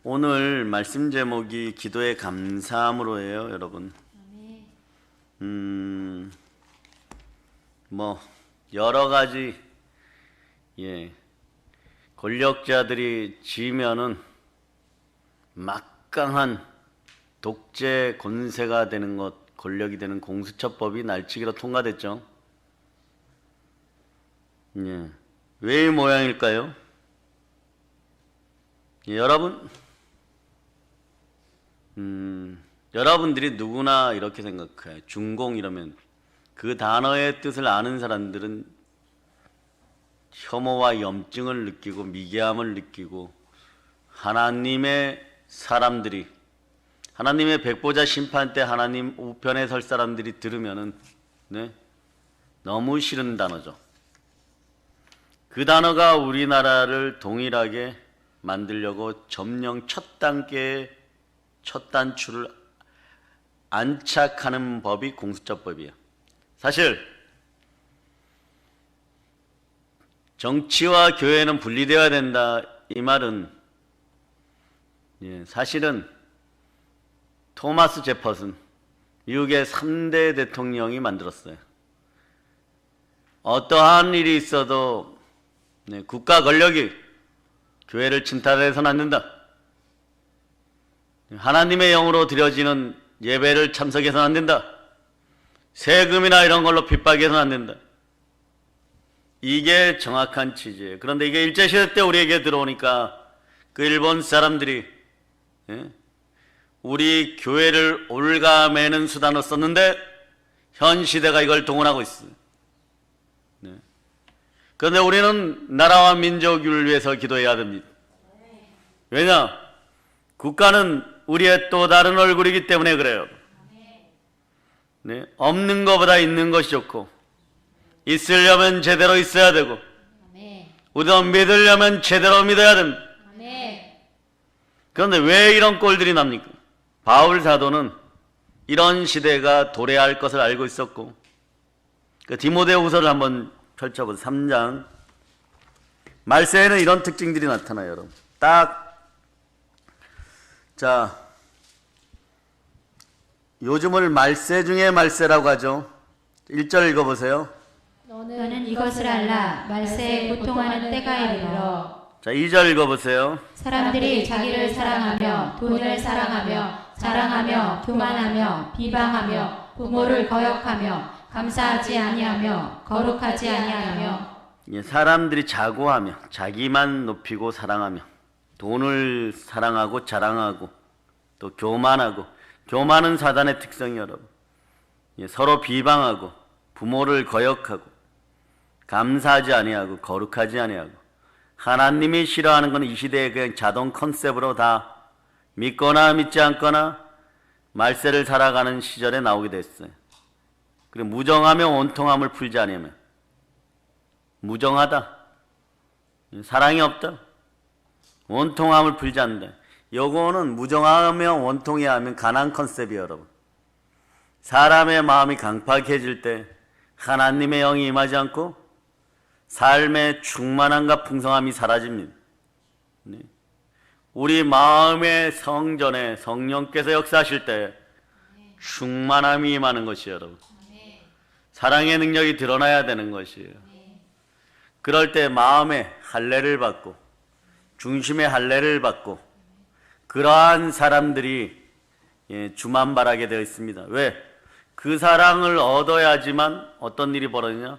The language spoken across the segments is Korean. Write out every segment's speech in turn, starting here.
오늘 말씀 제목이 기도의 감사함으로예요, 여러분. 여러 가지 권력자들이 지면은 막강한 독재 권세가 되는 것, 권력이 되는 공수처법이 날치기로 통과됐죠. 왜 이 모양일까요? 여러분들이 누구나 이렇게 생각해요. 중공 이러면 그 단어의 뜻을 아는 사람들은 혐오와 염증을 느끼고 미개함을 느끼고 하나님의 사람들이 하나님의 백보자 심판 때 하나님 우편에 설 사람들이 들으면은 너무 싫은 단어죠. 그 단어가 우리나라를 동일하게 만들려고 점령 첫 단계의 첫 단추를 안착하는 법이 공수처법이에요. 사실 정치와 교회는 분리되어야 된다 이 말은 사실은 토마스 제퍼슨 미국의 3대 대통령이 만들었어요. 어떠한 일이 있어도 국가 권력이 교회를 침탈해서는 안 된다. 하나님의 영으로 드려지는 예배를 참석해서는 안 된다. 세금이나 이런 걸로 핍박해서는 안 된다. 이게 정확한 취지예요. 그런데 이게 일제시대 때 우리에게 들어오니까 그 일본 사람들이 우리 교회를 올가매는 수단으로 썼는데 현 시대가 이걸 동원하고 있어요. 그런데 우리는 나라와 민족을 위해서 기도해야 됩니다. 왜냐? 국가는 우리의 또 다른 얼굴이기 때문에 그래요. 없는 것보다 있는 것이 좋고 있으려면 제대로 있어야 되고 우리가 믿으려면 제대로 믿어야 됩니다. 그런데 왜 이런 꼴들이 납니까? 바울 사도는 이런 시대가 도래할 것을 알고 있었고 그 디모데후서를 한번 펼쳐보세요. 3장 말세에는 이런 특징들이 나타나요. 여러분 요즘을 말세 중에 말세라고 하죠. 1절 읽어보세요. 너는 이것을 알라. 말세에 고통하는 때가 이르러. 자, 2절 읽어보세요. 사람들이 자기를 사랑하며 돈을 사랑하며 자랑하며 교만하며 비방하며 부모를 거역하며 감사하지 아니하며 거룩하지 아니하며. 사람들이 자고하며 자기만 높이고 사랑하며 돈을 사랑하고 자랑하고 또 교만하고 교만은 사단의 특성이 여러분. 서로 비방하고 부모를 거역하고 감사하지 아니하고 거룩하지 아니하고 하나님이 싫어하는 건 이 시대의 그냥 자동 컨셉으로 다 믿거나 믿지 않거나 말세를 살아가는 시절에 나오게 됐어요. 그리고 무정하며 원통함을 풀지 않으면 무정하다. 사랑이 없다. 원통함을 풀지 않는다. 요거는 무정하며 원통해야 하면 가난 컨셉이에요, 여러분. 사람의 마음이 강팍해질 때 하나님의 영이 임하지 않고 삶의 충만함과 풍성함이 사라집니다. 우리 마음의 성전에 성령께서 역사하실 때 충만함이 임하는 것이에요, 여러분. 사랑의 능력이 드러나야 되는 것이에요. 그럴 때 마음에 할례를 받고 중심의 할례를 받고 그러한 사람들이 주만 바라게 되어 있습니다. 왜? 그 사랑을 얻어야지만 어떤 일이 벌어지냐?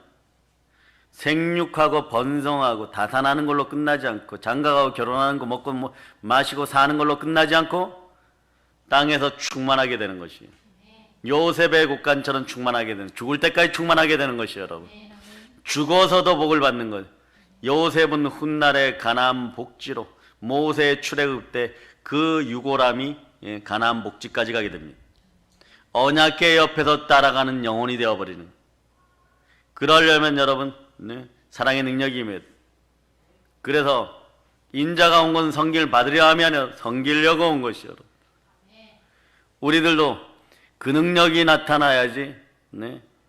생육하고 번성하고 다산하는 걸로 끝나지 않고 장가가고 결혼하는 거 먹고 마시고 사는 걸로 끝나지 않고 땅에서 충만하게 되는 것이에요. 요셉의 곡간처럼 충만하게 되는, 죽을 때까지 충만하게 되는 것이에요, 여러분. 죽어서도 복을 받는 것. 요셉은 훗날의 가나안 복지로 모세의 출애굽 때 그 유골함이 가나안 복지까지 가게 됩니다. 언약궤 옆에서 따라가는 영혼이 되어버리는. 그러려면 여러분 사랑의 능력이 임해야 돼요. 그래서 인자가 온 건 섬김을 받으려 하면 섬기려고 온 것이요. 우리들도 그 능력이 나타나야지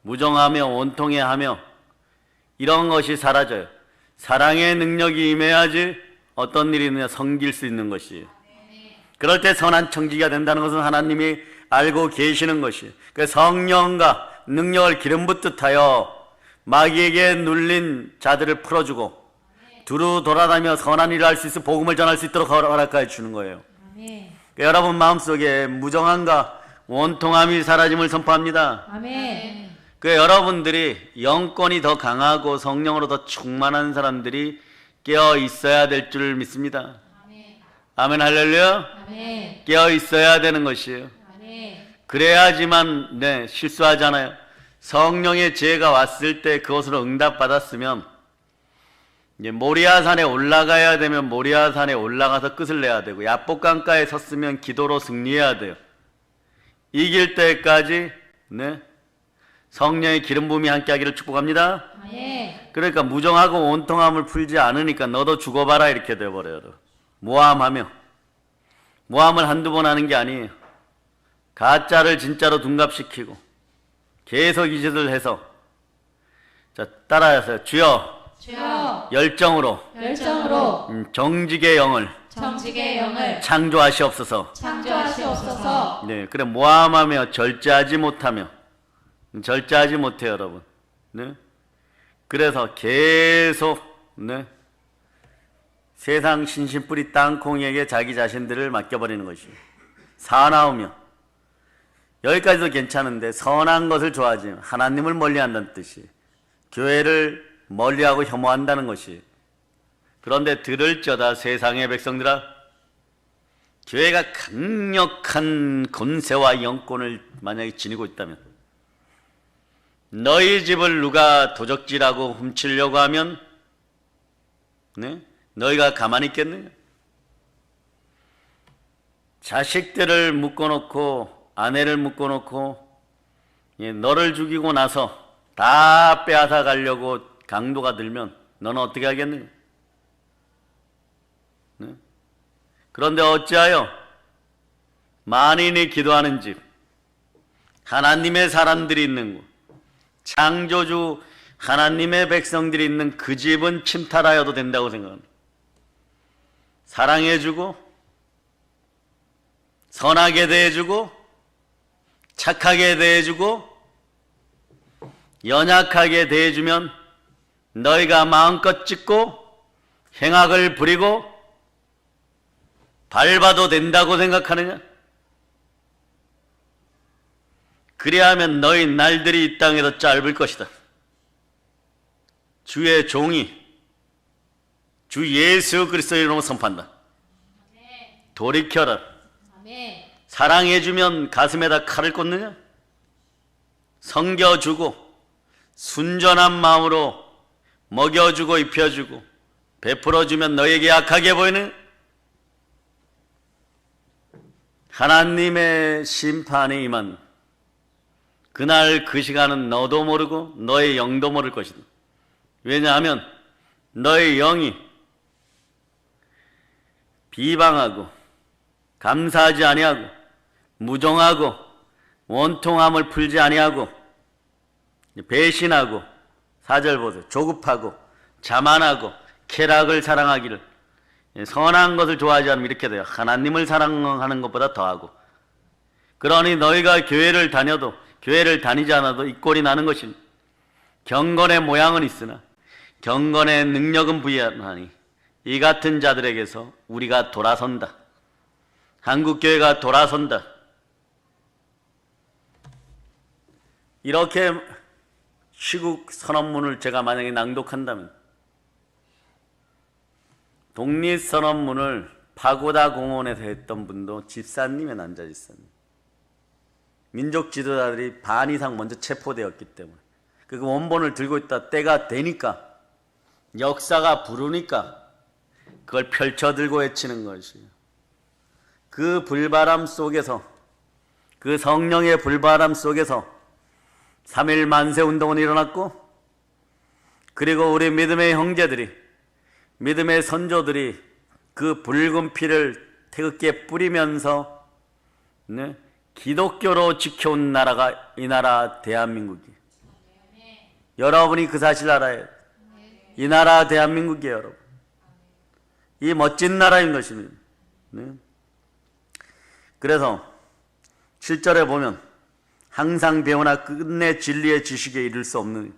무정하며 원통해하며 이런 것이 사라져요. 사랑의 능력이 임해야지 어떤 일이 있느냐 섬길 수 있는 것이에요. 그럴 때 선한 청지기가 된다는 것은 하나님이 알고 계시는 것이, 그 성령과 능력을 기름 붓듯하여 마귀에게 눌린 자들을 풀어주고 두루 돌아다니며 선한 일을 할 수 있어 복음을 전할 수 있도록 허락하여 주는 거예요. 아멘. 여러분 마음속에 무정함과 원통함이 사라짐을 선포합니다. 아멘. 여러분들이 영권이 더 강하고 성령으로 더 충만한 사람들이 깨어 있어야 될 줄 믿습니다. 아멘 할렐루야. 아멘. 깨어 있어야 되는 것이에요. 아멘. 그래야지만 실수하잖아요. 성령의 지혜가 왔을 때 그것으로 응답받았으면 이제 모리아산에 올라가야 되면 모리아산에 올라가서 끝을 내야 되고, 야복강가에 섰으면 기도로 승리해야 돼요. 이길 때까지 성령의 기름 부음이 함께하기를 축복합니다. 아멘. 그러니까 무정하고 온통함을 풀지 않으니까 너도 죽어봐라 이렇게 돼버려요. 모함하며, 모함을 한두 번 하는 게 아니에요. 가짜를 진짜로 둔갑시키고 계속 이 짓을 해서, 자 따라하세요. 주여 주여 열정으로 정직의 영을 정직의 영을 창조하시옵소서. 창조하시옵소서. 네, 그래 모함하며 절제하지 못해요, 여러분. 네, 그래서 계속 세상 신신뿌리 땅콩에게 자기 자신들을 맡겨버리는 것이에요. 사나우며, 여기까지도 괜찮은데 선한 것을 좋아하지 하나님을 멀리한다는 뜻이, 교회를 멀리하고 혐오한다는 것이. 그런데 들을저다 세상의 백성들아, 교회가 강력한 권세와 영권을 만약에 지니고 있다면, 너희 집을 누가 도적질하고 훔치려고 하면 너희가 가만히 있겠느냐? 자식들을 묶어놓고 아내를 묶어놓고 너를 죽이고 나서 다 빼앗아 가려고 강도가 들면 너는 어떻게 하겠느냐? 그런데 어찌하여 만인이 기도하는 집, 하나님의 사람들이 있는 곳, 창조주 하나님의 백성들이 있는 그 집은 침탈하여도 된다고 생각합니다. 사랑해주고 선하게 대해주고 착하게 대해주고 연약하게 대해주면 너희가 마음껏 찢고 행악을 부리고 밟아도 된다고 생각하느냐? 그리하면 너희 날들이 이 땅에서 짧을 것이다. 주의 종이 주 예수 그리스도의 이름으로 선포한다. 돌이켜라. 사랑해주면 가슴에다 칼을 꽂느냐? 섬겨주고 순전한 마음으로 먹여주고 입혀주고 베풀어주면 너에게 약하게 보이는 하나님의 심판이 임한 그날 그 시간은 너도 모르고 너의 영도 모를 것이다. 왜냐하면 너의 영이 비방하고 감사하지 아니하고 무정하고 원통함을 풀지 아니하고 배신하고, 4절 보세요, 조급하고 자만하고 쾌락을 사랑하기를, 선한 것을 좋아하지 않으면 이렇게 돼요. 하나님을 사랑하는 것보다 더하고. 그러니 너희가 교회를 다녀도 교회를 다니지 않아도 이 꼴이 나는 것입니다. 경건의 모양은 있으나 경건의 능력은 부여하니 이 같은 자들에게서 우리가 돌아선다. 한국교회가 돌아선다. 이렇게 시국 선언문을 제가 만약에 낭독한다면, 독립선언문을 파고다 공원에서 했던 분도 집사님의 남자 집사님, 민족 지도자들이 반 이상 먼저 체포되었기 때문에 그 원본을 들고 있다 때가 되니까, 역사가 부르니까 그걸 펼쳐 들고 외치는 것이에요. 그 불바람 속에서, 그 성령의 불바람 속에서 3.1 만세운동은 일어났고, 그리고 우리 믿음의 형제들이, 믿음의 선조들이 그 붉은 피를 태극기에 뿌리면서 기독교로 지켜온 나라가 이 나라 대한민국이에요. 여러분이 그 사실 알아야 해요. 이 나라 대한민국이에요, 여러분. 이 멋진 나라인 것입니다. 그래서 7절에 보면 항상 배우나 끝내 진리의 지식에 이를 수 없는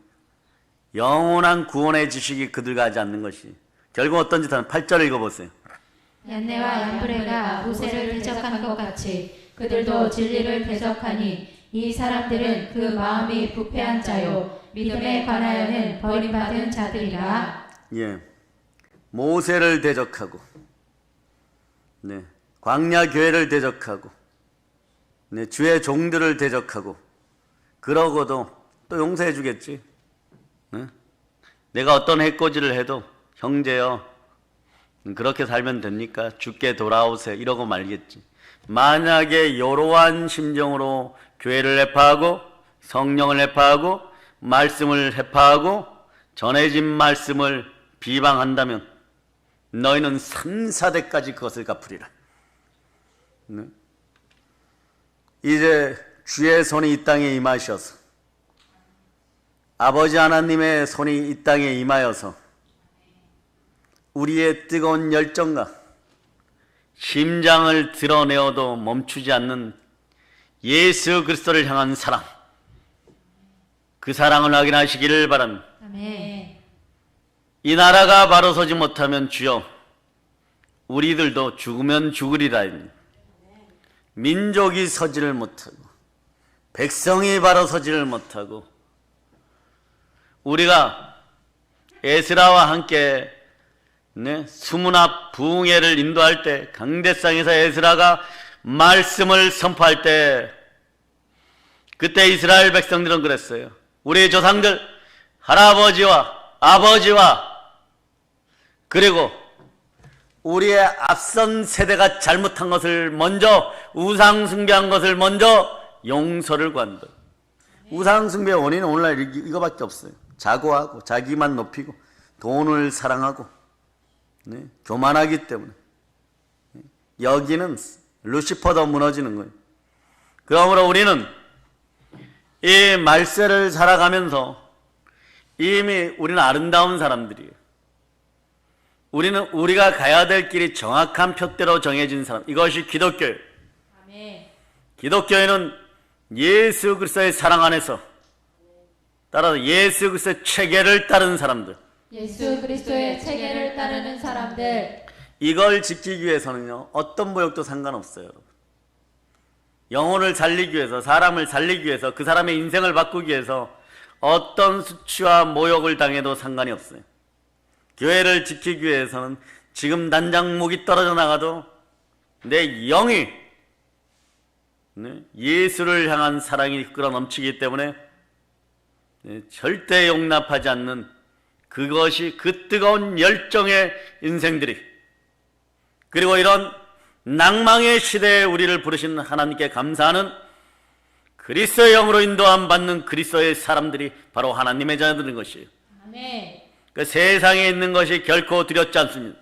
영원한 구원의 지식이 그들과 하지 않는 것이 결국 어떤 짓 하는 8절을 읽어보세요. 얀네와 얀브레가 모세를 대적한 것 같이 그들도 진리를 대적하니 이 사람들은 그 마음이 부패한 자요 믿음에 관하여는 버림받은 자들이라. 예, 모세를 대적하고, 네, 광야 교회를 대적하고, 네, 주의 종들을 대적하고, 그러고도 또 용서해 주겠지. 네? 내가 어떤 해코지를 해도 형제여 그렇게 살면 됩니까? 주께 돌아오세요 이러고 말겠지. 만약에 이러한 심정으로 교회를 해파하고 성령을 해파하고 말씀을 해파하고 전해진 말씀을 비방한다면 너희는 3, 4대까지 그것을 갚으리라. 네? 이제 주의 손이 이 땅에 임하셔서 아버지 하나님의 손이 이 땅에 임하여서 우리의 뜨거운 열정과 심장을 드러내어도 멈추지 않는 예수 그리스도를 향한 사랑, 그 사랑을 확인하시기를 바랍니다. 아멘. 이 나라가 바로 서지 못하면 주여 우리들도 죽으면 죽으리라. 민족이 서지를 못하고 백성이 바로 서지를 못하고 우리가 에스라와 함께 수문앞 부흥회를 인도할 때 강대상에서 에스라가 말씀을 선포할 때 그때 이스라엘 백성들은 그랬어요. 우리의 조상들 할아버지와 아버지와 그리고 우리의 앞선 세대가 잘못한 것을 먼저 우상 숭배한 것을 먼저 용서를 구한다. 우상 숭배의 원인은 오늘날 이거밖에 없어요. 자고하고 자기만 높이고 돈을 사랑하고 교만하기 때문에 여기는 루시퍼도 무너지는 거예요. 그러므로 우리는 이 말세를 살아가면서 이미 우리는 아름다운 사람들이에요. 우리는 우리가 가야 될 길이 정확한 표대로 정해진 사람. 이것이 기독교예요. 아멘. 기독교회는 예수 그리스도의 사랑 안에서 따라서 예수 그리스도의 체계를 따르는 사람들. 예수 그리스도의 체계를 따르는 사람들. 이걸 지키기 위해서는요, 어떤 모욕도 상관없어요, 여러분. 영혼을 살리기 위해서, 사람을 살리기 위해서, 그 사람의 인생을 바꾸기 위해서 어떤 수치와 모욕을 당해도 상관이 없어요. 교회를 지키기 위해서는 지금 당장 목이 떨어져 나가도 내 영이 예수를 향한 사랑이 끌어 넘치기 때문에 절대 용납하지 않는 그것이 그 뜨거운 열정의 인생들이, 그리고 이런 낭망의 시대에 우리를 부르신 하나님께 감사하는 그리스도의 영으로 인도함 받는 그리스도의 사람들이 바로 하나님의 자녀들인 것이에요. 아멘. 그 세상에 있는 것이 결코 두렵지 않습니다.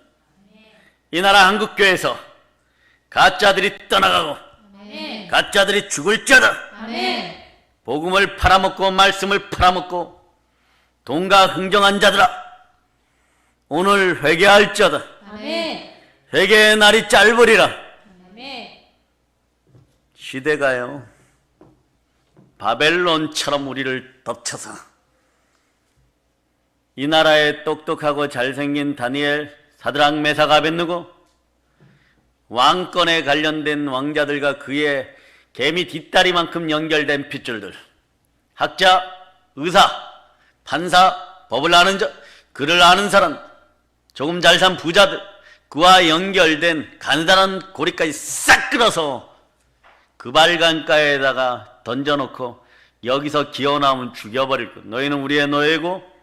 이 나라 한국교회에서 가짜들이 떠나가고 아멘. 가짜들이 죽을지어다. 아멘. 복음을 팔아먹고 말씀을 팔아먹고 돈과 흥정한 자들아, 오늘 회개할지어다. 아멘. 회개의 날이 짧으리라. 아멘. 시대가요 바벨론처럼 우리를 덮쳐서 이 나라의 똑똑하고 잘생긴 다니엘, 사드락, 메삭, 아벳느고, 왕권에 관련된 왕자들과 그의 개미 뒷다리만큼 연결된 핏줄들, 학자, 의사, 판사, 법을 아는 자, 글을 아는 사람, 조금 잘 산 부자들, 그와 연결된 가느다란 고리까지 싹 끌어서 그 발간가에다가 던져놓고 여기서 기어나오면 죽여버릴 것. 너희는 우리의 노예고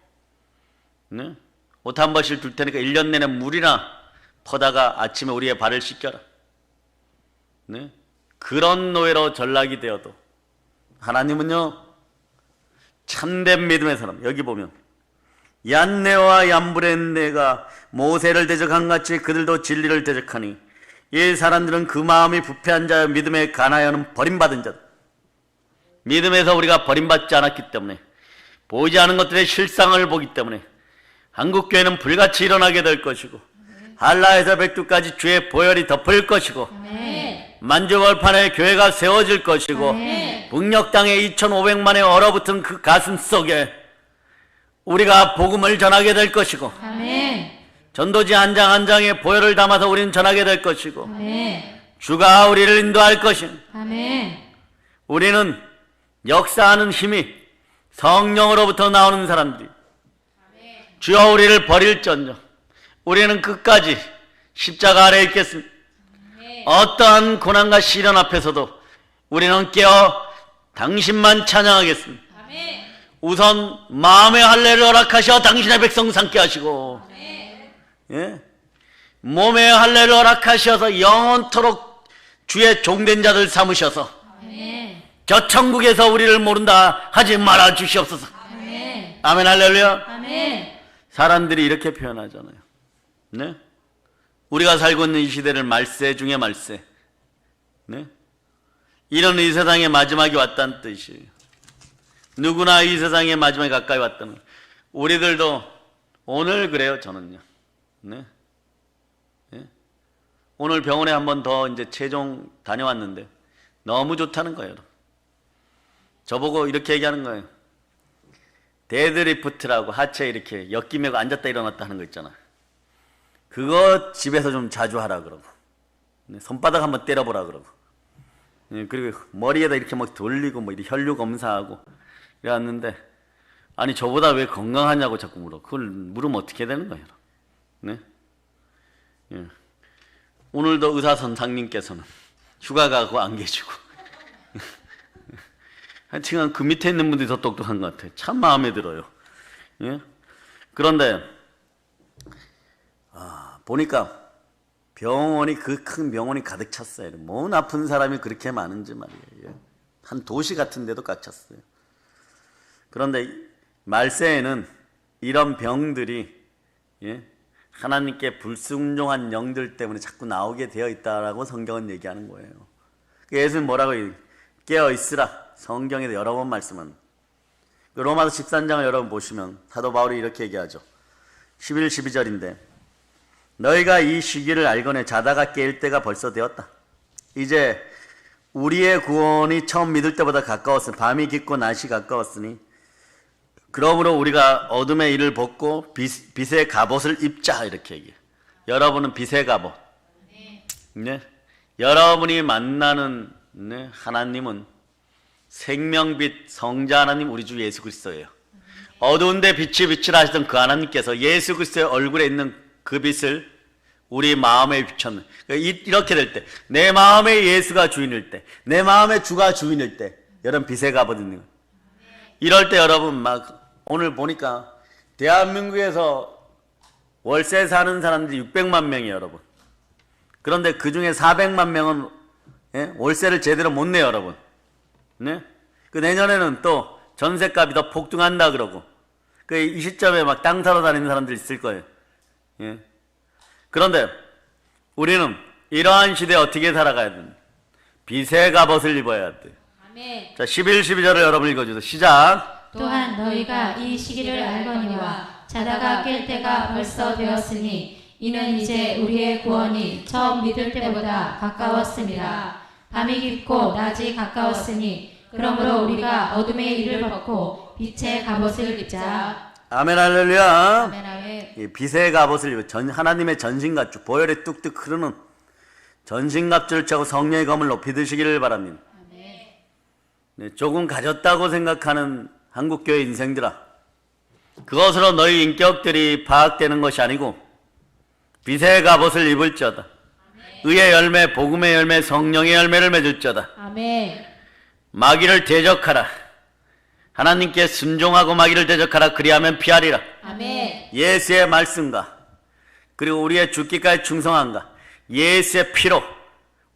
옷 한 벌씩 줄 테니까 1년 내내 물이나 퍼다가 아침에 우리의 발을 씻겨라. 그런 노예로 전락이 되어도 하나님은요 참된 믿음의 사람, 여기 보면 얀네와 얀브레네가 모세를 대적한 같이 그들도 진리를 대적하니 이 사람들은 그 마음이 부패한 자여 믿음에 관하여는 버림받은 자다. 믿음에서 우리가 버림받지 않았기 때문에, 보이지 않은 것들의 실상을 보기 때문에 한국교회는 불같이 일어나게 될 것이고 한라에서 백두까지 주의 보혈이 덮을 것이고 아멘. 만주벌판에 교회가 세워질 것이고 아멘. 북녘 땅에 2,500만에 얼어붙은 그 가슴 속에 우리가 복음을 전하게 될 것이고 아멘. 전도지 한 장 한 장에 보혈을 담아서 우리는 전하게 될 것이고 아멘. 주가 우리를 인도할 것인 아멘. 우리는 역사하는 힘이 성령으로부터 나오는 사람들이 주여 우리를 버릴전저 우리는 끝까지 십자가 아래에 있겠습니다. 어떠한 고난과 시련 앞에서도 우리는 깨어 당신만 찬양하겠습니다. 우선 마음의 할례를 허락하셔 당신의 백성 삼게 하시고 예? 몸의 할례를 허락하셔서 영원토록 주의 종된 자들 삼으셔서 아멘. 저 천국에서 우리를 모른다 하지 말아 주시옵소서. 아멘. 아멘 할렐루야. 아멘. 사람들이 이렇게 표현하잖아요. 네? 우리가 살고 있는 이 시대를 말세 중에 말세. 네? 이런 이 세상의 마지막이 왔다는 뜻이에요. 누구나 이 세상의 마지막이 가까이 왔다는. 우리들도 오늘 그래요, 저는요. 네? 네? 오늘 병원에 한 번 더 이제 최종 다녀왔는데 너무 좋다는 거예요. 저보고 이렇게 얘기하는 거예요. 데드리프트라고 하체 이렇게 엮이매고 앉았다 일어났다 하는 거 있잖아. 그거 집에서 좀 자주 하라 그러고 손바닥 한번 때려보라 그러고 그리고 머리에다 이렇게 막 돌리고 뭐 이렇게 혈류 검사하고 이래왔는데 아니 저보다 왜 건강하냐고 자꾸 물어. 그걸 물으면 어떻게 되는 거예요? 네? 예. 오늘도 의사 선생님께서는 휴가 가고 안 계시고 하여튼 그 밑에 있는 분들이 더 똑똑한 것 같아요. 참 마음에 들어요. 예? 그런데 보니까 병원이 그 큰 병원이 가득 찼어요. 뭔 아픈 사람이 그렇게 많은지 말이에요. 한 도시 같은 데도 꽉 찼어요. 그런데 말세에는 이런 병들이 예? 하나님께 불순종한 영들 때문에 자꾸 나오게 되어 있다라고 성경은 얘기하는 거예요. 예수는 뭐라고 깨어 있으라. 성경에도 여러 번 말씀은 로마서 13장을 여러분 보시면 사도 바울이 이렇게 얘기하죠. 11, 12절인데 너희가 이 시기를 알거늘 자다가 깰 때가 벌써 되었다. 이제 우리의 구원이 처음 믿을 때보다 가까웠으니 밤이 깊고 낮이 가까웠으니 그러므로 우리가 어둠의 일을 벗고 빛의 갑옷을 입자 이렇게 얘기해요. 여러분은 빛의 갑옷. 네? 여러분이 만나는 네? 하나님은 생명빛 성자 하나님 우리 주 예수 그리스도예요. 어두운데 빛이 빛이라 하시던 그 하나님께서 예수 그리스도의 얼굴에 있는 그 빛을 우리 마음에 비쳤는 이렇게 될 때 내 마음에 예수가 주인일 때 내 마음에 주가 주인일 때 여러분 빛의 갑옷 있는 거예요. 이럴 때 여러분 막 오늘 보니까 대한민국에서 월세 사는 사람들이 600만 명이에요 여러분. 그런데 그 중에 400만 명은 예? 월세를 제대로 못 내요 여러분. 네? 그 내년에는 또 전세값이 더 폭등한다 그러고 그 이 시점에 막 땅 사러 다니는 사람들 있을 거예요. 예? 그런데 우리는 이러한 시대에 어떻게 살아가야 됩니까? 빛의 갑옷을 입어야 돼. 아멘. 자 11, 12절을 여러분 읽어주세요. 시작. 또한 너희가 이 시기를 알거니와 자다가 깰 때가 벌써 되었으니 이는 이제 우리의 구원이 처음 믿을 때보다 가까웠습니다. 밤이 깊고 낮이 가까웠으니 그러므로 우리가 어둠의 일을 벗고 빛의 갑옷을 입자. 아멘 할렐루야. 아멘 아멘. 이 빛의 갑옷을 입어 하나님의 전신갑주 보혈에 뚝뚝 흐르는 전신갑주를 차고 성령의 검을 높이 드시기를 바랍니다. 아멘. 네, 조금 가졌다고 생각하는 한국교회 인생들아 그것으로 너희 인격들이 파악되는 것이 아니고 빛의 갑옷을 입을지어다. 의의 열매, 복음의 열매, 성령의 열매를 맺을지어다. 아멘. 마귀를 대적하라. 하나님께 순종하고 마귀를 대적하라. 그리하면 피하리라. 아멘. 예수의 말씀과 그리고 우리의 죽기까지 충성함과 예수의 피로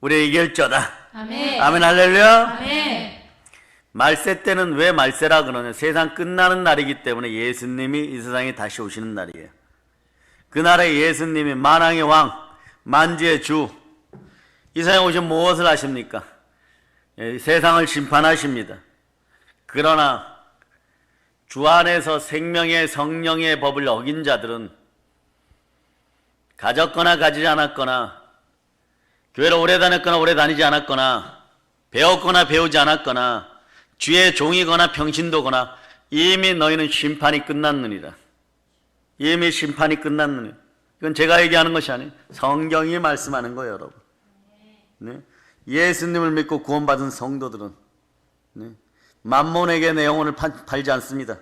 우리 이길지어다. 아멘. 아멘 할렐루야. 아멘. 말세 때는 왜 말세라 그러냐. 세상 끝나는 날이기 때문에 예수님이 이 세상에 다시 오시는 날이에요. 그날에 예수님이 만왕의 왕, 만주의 주, 이 세상에 오신 무엇을 하십니까? 세상을 심판하십니다. 그러나 주 안에서 생명의 성령의 법을 어긴 자들은 가졌거나 가지지 않았거나, 교회를 오래 다녔거나 오래 다니지 않았거나, 배웠거나 배우지 않았거나, 주의 종이거나 평신도거나, 이미 너희는 심판이 끝났느니라. 이미 심판이 끝났느니라. 이건 제가 얘기하는 것이 아니에요. 성경이 말씀하는 거예요, 여러분. 네? 예수님을 믿고 구원받은 성도들은, 네? 만몬에게 내 영혼을 팔지 않습니다.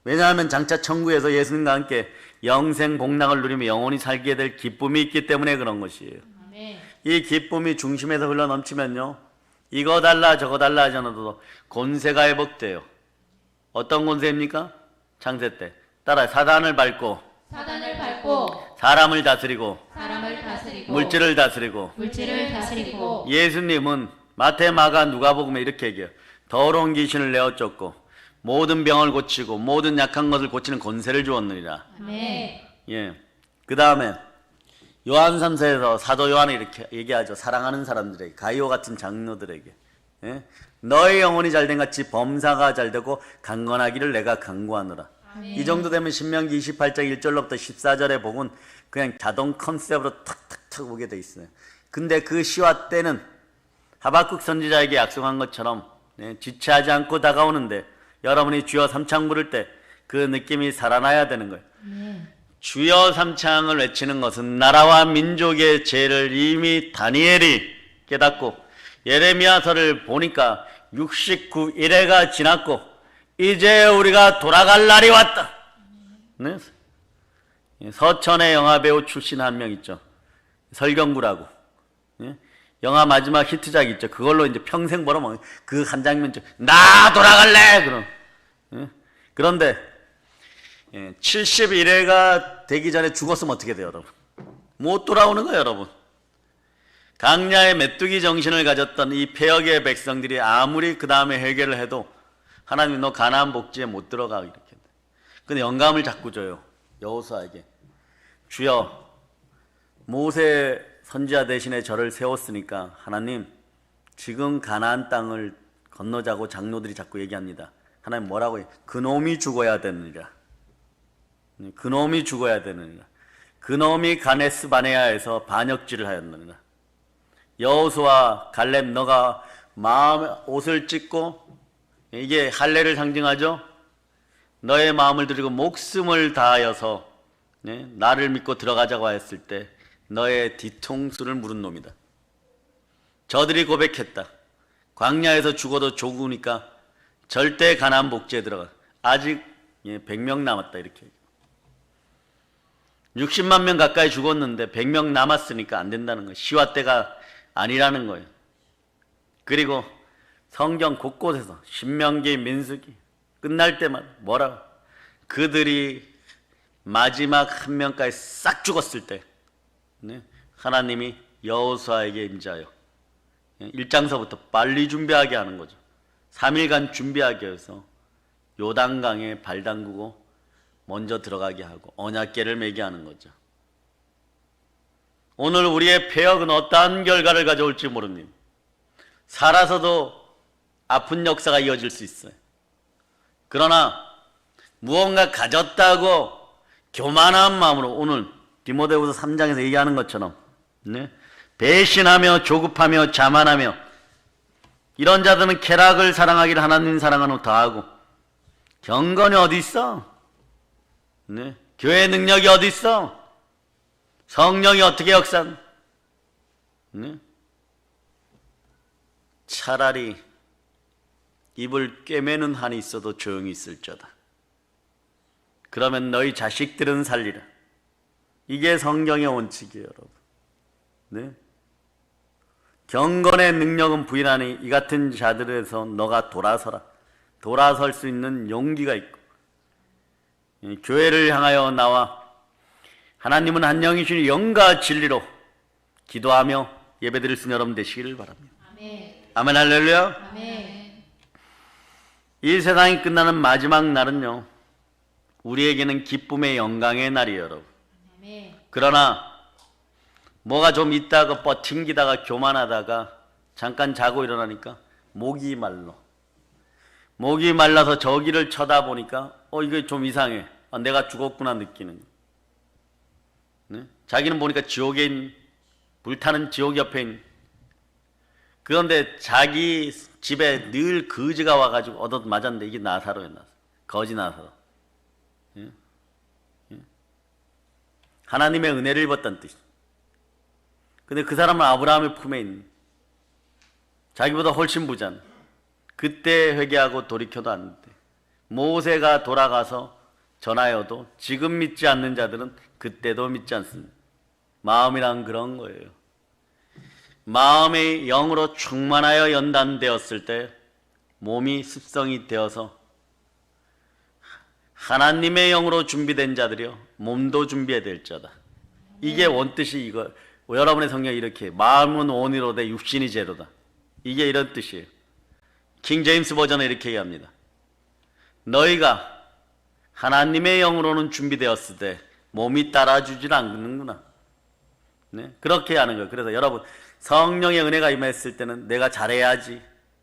왜냐하면 장차 천국에서 예수님과 함께 영생 복락을 누리며 영원히 살게 될 기쁨이 있기 때문에 그런 것이에요. 이 기쁨이 중심에서 흘러 넘치면요, 이거 달라 저거 달라 하지 않아도 권세가 회복돼요. 어떤 권세입니까? 창세 때 따라 사단을 밟고 사람을 다스리고 물질을 다스리고 예수님은 마태, 마가, 누가복음에 이렇게 얘기해요. 더러운 귀신을 내어 쫓고 모든 병을 고치고 모든 약한 것을 고치는 권세를 주었느니라. 예. 그 다음에 요한 3서에서 사도 요한이 이렇게 얘기하죠. 사랑하는 사람들에게, 가이오 같은 장로들에게, 예? 너의 영혼이 잘된 같이 범사가 잘되고 강건하기를 내가 간구하노라. 이 정도 되면 신명기 28장 1절로부터 14절의 복은 그냥 자동 컨셉으로 탁탁탁 오게 돼 있어요. 근데 그 시와 때는 하박국 선지자에게 약속한 것처럼, 네, 지체하지 않고 다가오는데 여러분이 주여 삼창 부를 때 그 느낌이 살아나야 되는 거예요. 주여 삼창을 외치는 것은 나라와 민족의 죄를 이미 다니엘이 깨닫고 예레미야서를 보니까 69일회가 지났고 이제 우리가 돌아갈 날이 왔다. 네? 서천의 영화배우 출신 한 명 있죠. 설경구라고. 예? 영화 마지막 히트작 있죠. 그걸로 이제 평생 벌어먹는 그 한 장면, 나 돌아갈래! 그럼. 예? 그런데 71회가 되기 전에 죽었으면 어떻게 돼요, 여러분? 못 돌아오는 거예요, 여러분. 강야의 메뚜기 정신을 가졌던 이 폐역의 백성들이 아무리 그 다음에 회개를 해도 하나님 너 가나안 복지에 못 들어가 이렇게. 근데 영감을 자꾸 줘요, 여호수아에게. 주여, 모세 선지자 대신에 저를 세웠으니까 하나님 지금 가나안 땅을 건너자고 장로들이 자꾸 얘기합니다. 하나님 뭐라고 해요? 그놈이 죽어야 되느니라. 그놈이 죽어야 되느니라. 그놈이 가네스 바네아에서 반역질을 하였느니라. 여호수아, 갈렙, 너가 마음에 옷을 찢고, 이게 할례를 상징하죠. 너의 마음을 들이고 목숨을 다하여서, 네, 나를 믿고 들어가자고 했을 때 너의 뒤통수를 물은 놈이다. 저들이 고백했다. 광야에서 죽어도 좋으니까 절대 가나안 복지에 들어가. 아직 100명 남았다 이렇게. 60만 명 가까이 죽었는데 100명 남았으니까 안 된다는 거예요. 시와 때가 아니라는 거예요. 그리고 성경 곳곳에서 신명기, 민수기 끝날 때마다 뭐라고? 그들이 마지막 한 명까지 싹 죽었을 때, 네, 하나님이 여호수아에게 임자요 1장서부터 빨리 준비하게 하는 거죠. 3일간 준비하게 해서 요단강에 발 담그고 먼저 들어가게 하고 언약궤를 매게 하는 거죠. 오늘 우리의 폐역은 어떠한 결과를 가져올지 모릅니다. 살아서도 아픈 역사가 이어질 수 있어요. 그러나 무언가 가졌다고 교만한 마음으로 오늘 디모데후서 3장에서 얘기하는 것처럼, 네? 배신하며 조급하며 자만하며 이런 자들은 쾌락을 사랑하기를 하나님 사랑하는 더하고 경건이 어디 있어? 네? 교회 능력이 어디 있어? 성령이 어떻게 역사하는? 네? 차라리 입을 꿰매는 한이 있어도 조용히 있을저다. 그러면 너희 자식들은 살리라. 이게 성경의 원칙이에요, 여러분. 네? 경건의 능력은 부인하니 이 같은 자들에서 너가 돌아서라. 돌아설 수 있는 용기가 있고, 교회를 향하여 나와 하나님은 한 영이시니 영과 진리로 기도하며 예배드릴 수 있는 여러분 되시기를 바랍니다. 아멘. 아멘, 할렐루야. 아멘. 이 세상이 끝나는 마지막 날은요, 우리에게는 기쁨의 영광의 날이에요, 여러분. 아멘. 그러나 뭐가 좀 있다가 버팅기다가 교만하다가 잠깐 자고 일어나니까 목이 말라서 저기를 쳐다보니까 이게 좀 이상해. 내가 죽었구나 느끼는. 네? 자기는 보니까 지옥에 있는, 불타는 지옥 옆에 있는, 그런데 자기 집에 늘 거지가 와가지고 얻어 맞았는데 이게 나사로예요. 거지 나사로. 예? 예? 하나님의 은혜를 입었다는 뜻이에요. 근데 그 사람은 아브라함의 품에 있는, 자기보다 훨씬 부자는, 그때 회개하고 돌이켜도 안 돼. 모세가 돌아가서 전하여도 지금 믿지 않는 자들은 그때도 믿지 않습니다. 마음이란 그런 거예요. 마음의 영으로 충만하여 연단되었을 때 몸이 습성이 되어서 하나님의 영으로 준비된 자들이요 몸도 준비해야 될 자다. 이게 원뜻이 이거. 여러분의 성경에 이렇게 마음은 원이로되 육신이 죄로다. 이게 이런 뜻이에요. 킹 제임스 버전에 이렇게 얘기합니다. 너희가 하나님의 영으로는 준비되었을 때 몸이 따라주질 않는구나. 네? 그렇게 하는 거예요. 그래서 여러분 성령의 은혜가 임했을 때는 내가 잘해야지,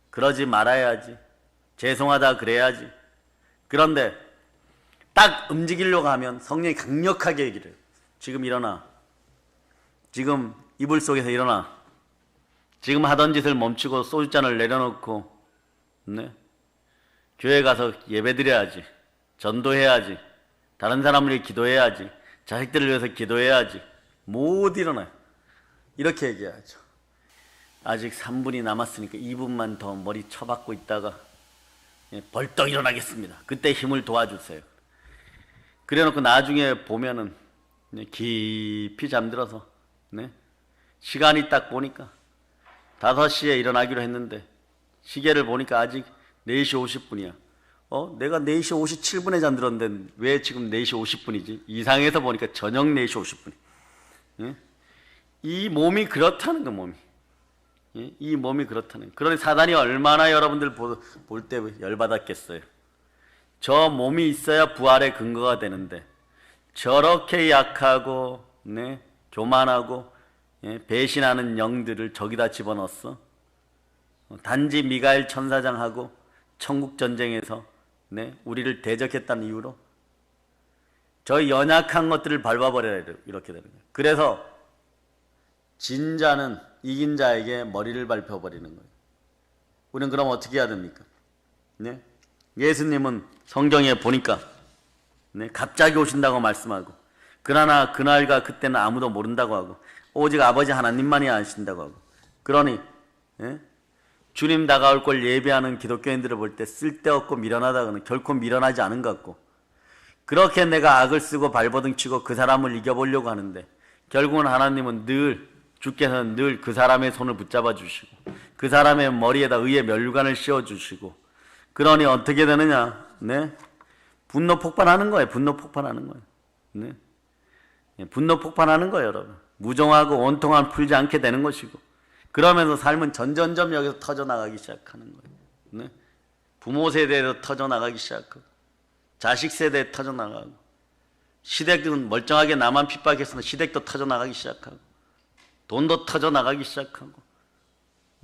그러지 말아야지, 죄송하다 그래야지. 그런데 딱 움직이려고 하면 성령이 강력하게 얘기를 해요. 지금 일어나. 지금 이불 속에서 일어나. 지금 하던 짓을 멈추고 소주잔을 내려놓고, 네? 교회 가서 예배드려야지, 전도해야지, 다른 사람을 위해 기도해야지, 자식들을 위해서 기도해야지. 못 일어나요. 이렇게 얘기하죠. 아직 3분이 남았으니까 2분만 더 머리 쳐박고 있다가 벌떡 일어나겠습니다. 그때 힘을 도와주세요. 그래놓고 나중에 보면은 깊이 잠들어서, 네? 시간이 딱 보니까 5시에 일어나기로 했는데 시계를 보니까 아직 4시 50분이야. 내가 4시 57분에 잠들었는데 왜 지금 4시 50분이지? 이상해서 보니까 저녁 4시 50분. 예? 이 몸이 그렇다는 거, 몸이. 예? 이 몸이 그렇다는 거. 그러니 사단이 얼마나 여러분들 볼 때 열받았겠어요. 저 몸이 있어야 부활의 근거가 되는데 저렇게 약하고, 네? 교만하고, 예? 배신하는 영들을 저기다 집어넣었어. 단지 미가엘 천사장하고 천국 전쟁에서, 네? 우리를 대적했다는 이유로 저 연약한 것들을 밟아버려야 돼요. 이렇게 되는 거예요. 그래서 진자는 이긴 자에게 머리를 밟혀버리는 거예요. 우리는 그럼 어떻게 해야 됩니까? 네? 예수님은 성경에 보니까, 네? 갑자기 오신다고 말씀하고, 그러나 그날과 그때는 아무도 모른다고 하고, 오직 아버지 하나님만이 아신다고 하고, 그러니, 네? 주님 다가올 걸 예배하는 기독교인들을 볼 때 쓸데없고 미련하다고는 결코 미련하지 않은 것 같고, 그렇게 내가 악을 쓰고 발버둥치고 그 사람을 이겨보려고 하는데 결국은 하나님은 늘, 주께서는 늘 그 사람의 손을 붙잡아 주시고 그 사람의 머리에다 의의 면류관을 씌워 주시고, 그러니 어떻게 되느냐? 네? 분노 폭발하는 거예요. 분노 폭발하는 거예요. 네? 분노 폭발하는 거예요, 여러분. 무정하고 온통한 풀지 않게 되는 것이고, 그러면서 삶은 점점점 여기서 터져나가기 시작하는 거예요. 네? 부모 세대에서 터져나가기 시작하고, 자식 세대에 터져나가고, 시댁은 멀쩡하게 나만 핍박했으면 시댁도 터져나가기 시작하고, 돈도 터져나가기 시작하고,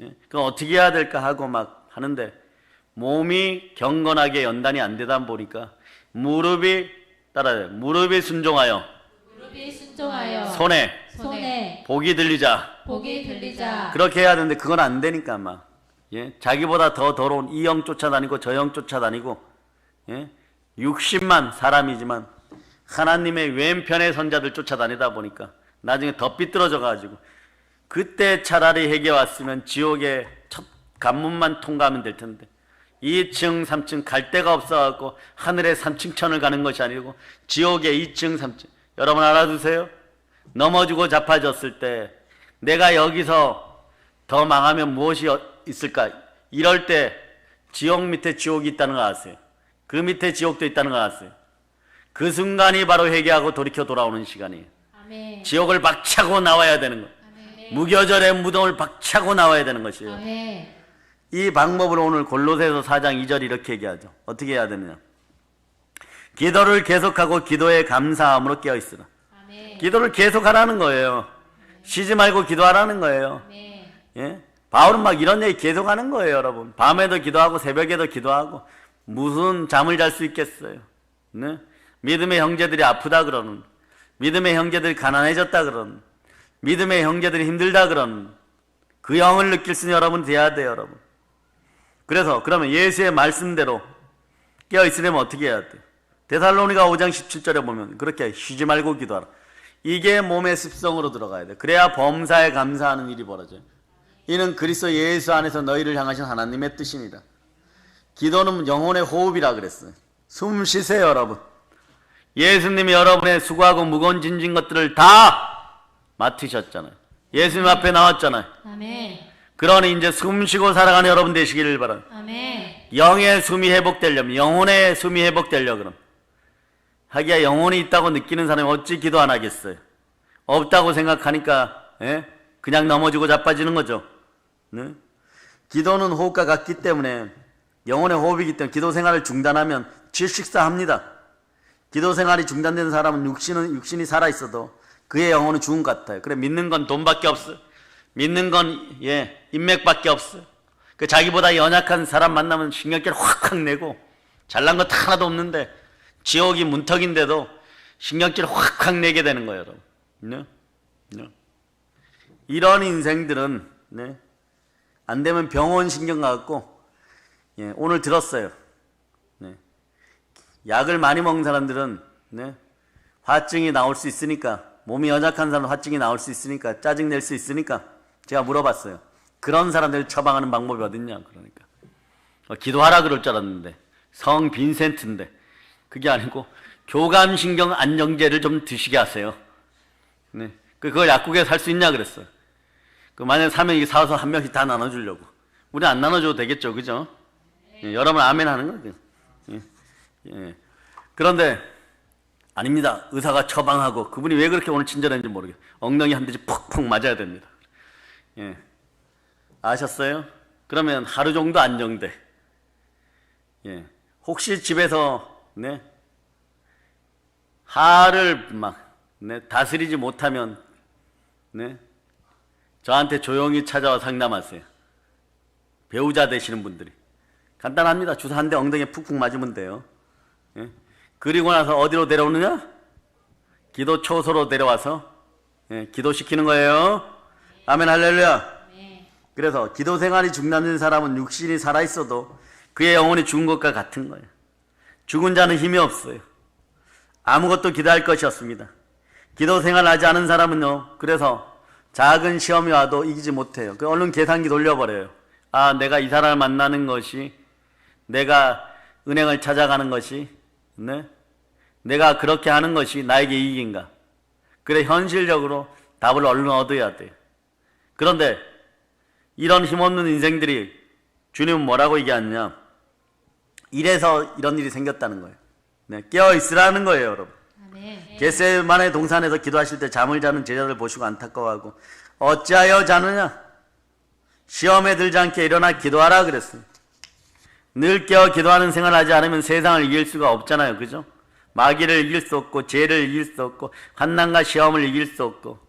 예? 그럼 어떻게 해야 될까 하고 막 하는데 몸이 경건하게 연단이 안 되다 보니까 무릎이 순종하여 손에 복이 들리자. 그렇게 해야 되는데 그건 안 되니까 막, 예? 자기보다 더 더러운 이 영 쫓아다니고 저 영 쫓아다니고, 예? 60만 사람이지만 하나님의 왼편의 선자들 쫓아다니다 보니까 나중에 더 삐뚤어져 가지고, 그때 차라리 회개 왔으면 지옥의 첫 관문만 통과하면 될 텐데 2층 3층 갈 데가 없어갖고 하늘의 3층 천을 가는 것이 아니고 지옥의 2층 3층. 여러분 알아두세요. 넘어지고 자빠졌을 때 내가 여기서 더 망하면 무엇이 있을까? 이럴 때 지옥 밑에 지옥이 있다는 거 아세요? 그 밑에 지옥도 있다는 거 아세요? 그 순간이 바로 회개하고 돌이켜 돌아오는 시간이에요. 아멘. 지옥을 박차고 나와야 되는 거예요. 아멘. 무교절의 무덤을 박차고 나와야 되는 것이에요. 아멘. 이 방법으로 오늘 골로새서 4장 2절 이렇게 얘기하죠. 어떻게 해야 되느냐? 기도를 계속하고 기도에 감사함으로 깨어있으라. 아멘. 기도를 계속하라는 거예요. 쉬지 말고 기도하라는 거예요. 아멘. 예? 바울은 막 이런 얘기 계속하는 거예요, 여러분. 밤에도 기도하고 새벽에도 기도하고 무슨 잠을 잘 수 있겠어요. 네? 믿음의 형제들이 아프다 그러는, 믿음의 형제들이 가난해졌다 그런, 믿음의 형제들이 힘들다 그런 그 영을 느낄 수 있는 여러분 돼야 돼요, 여러분. 그래서 그러면 예수의 말씀대로 깨어 있으려면 어떻게 해야 돼? 데살로니가 5장 17절에 보면 그렇게 쉬지 말고 기도하라. 이게 몸의 습성으로 들어가야 돼. 그래야 범사에 감사하는 일이 벌어져요. 이는 그리스도 예수 안에서 너희를 향하신 하나님의 뜻이니라. 기도는 영혼의 호흡이라 그랬어요. 숨 쉬세요, 여러분. 예수님이 여러분의 수고하고 무거운 짐진 것들을 다 맡으셨잖아요. 예수님 앞에 나왔잖아요. 아멘. 그러니 이제 숨 쉬고 살아가는 여러분 되시기를 바랍니다. 아멘. 영의 숨이 회복되려면, 영혼의 숨이 회복되려 그럼. 하기야 영혼이 있다고 느끼는 사람이 어찌 기도 안 하겠어요? 없다고 생각하니까 그냥 넘어지고 자빠지는 거죠. 네? 기도는 호흡과 같기 때문에, 영혼의 호흡이기 때문에 기도 생활을 중단하면 질식사합니다. 기도 생활이 중단된 사람은 육신이 살아있어도 그의 영혼은 죽은 것 같아요. 그래, 믿는 건 돈밖에 없어요. 믿는 건 인맥밖에 없어요. 그 자기보다 연약한 사람 만나면 신경질 확 내고, 잘난 것 하나도 없는데 지옥이 문턱인데도 신경질 확 내게 되는 거예요, 여러분. 네? 이런 인생들은 안 되면 병원 신경 가갖고, 오늘 들었어요. 약을 많이 먹는 사람들은 화증이 나올 수 있으니까, 몸이 연약한 사람은 화증이 나올 수 있으니까, 짜증 낼 수 있으니까 제가 물어봤어요. 그런 사람들 처방하는 방법이 어딨냐. 그러니까 기도하라 그럴 줄 알았는데 성 빈센트인데 그게 아니고 교감신경 안정제를 좀 드시게 하세요. 그걸 약국에 살 수 있냐 그랬어요. 만약에 사면 이게 사서 한 명씩 다 나눠주려고. 우리 안 나눠줘도 되겠죠, 그죠? 여러분 아멘 하는 거죠. 그런데 아닙니다. 의사가 처방하고, 그분이 왜 그렇게 오늘 친절했는지 모르겠어요. 엉덩이 한 대씩 푹푹 맞아야 됩니다. 아셨어요? 그러면 하루 정도 안정돼. 혹시 집에서 화를 막 다스리지 못하면 저한테 조용히 찾아와 상담하세요. 배우자 되시는 분들이. 간단합니다. 주사 한 대 엉덩이에 푹푹 맞으면 돼요. 그리고 나서 어디로 데려오느냐? 기도 초소로 데려와서 기도시키는 거예요. 아멘, 할렐루야. 그래서 기도 생활이 중단된 사람은 육신이 살아있어도 그의 영혼이 죽은 것과 같은 거예요. 죽은 자는 힘이 없어요. 아무것도 기도할 것이 없습니다. 기도 생활을 하지 않은 사람은요, 그래서 작은 시험이 와도 이기지 못해요. 얼른 계산기 돌려버려요. 아, 내가 이 사람을 만나는 것이, 내가 은행을 찾아가는 것이, 내가 그렇게 하는 것이 나에게 이익인가? 그래, 현실적으로 답을 얼른 얻어야 돼요. 그런데 이런 힘없는 인생들이 주님은 뭐라고 얘기하느냐? 이래서 이런 일이 생겼다는 거예요. 깨어있으라는 거예요, 여러분. 겟세마네 동산에서 기도하실 때 잠을 자는 제자들 보시고 안타까워하고, 어찌하여 자느냐? 시험에 들지 않게 일어나 기도하라 그랬어요. 늘 깨어 기도하는 생활을 하지 않으면 세상을 이길 수가 없잖아요, 그죠? 마귀를 이길 수 없고, 죄를 이길 수 없고, 환난과 시험을 이길 수 없고.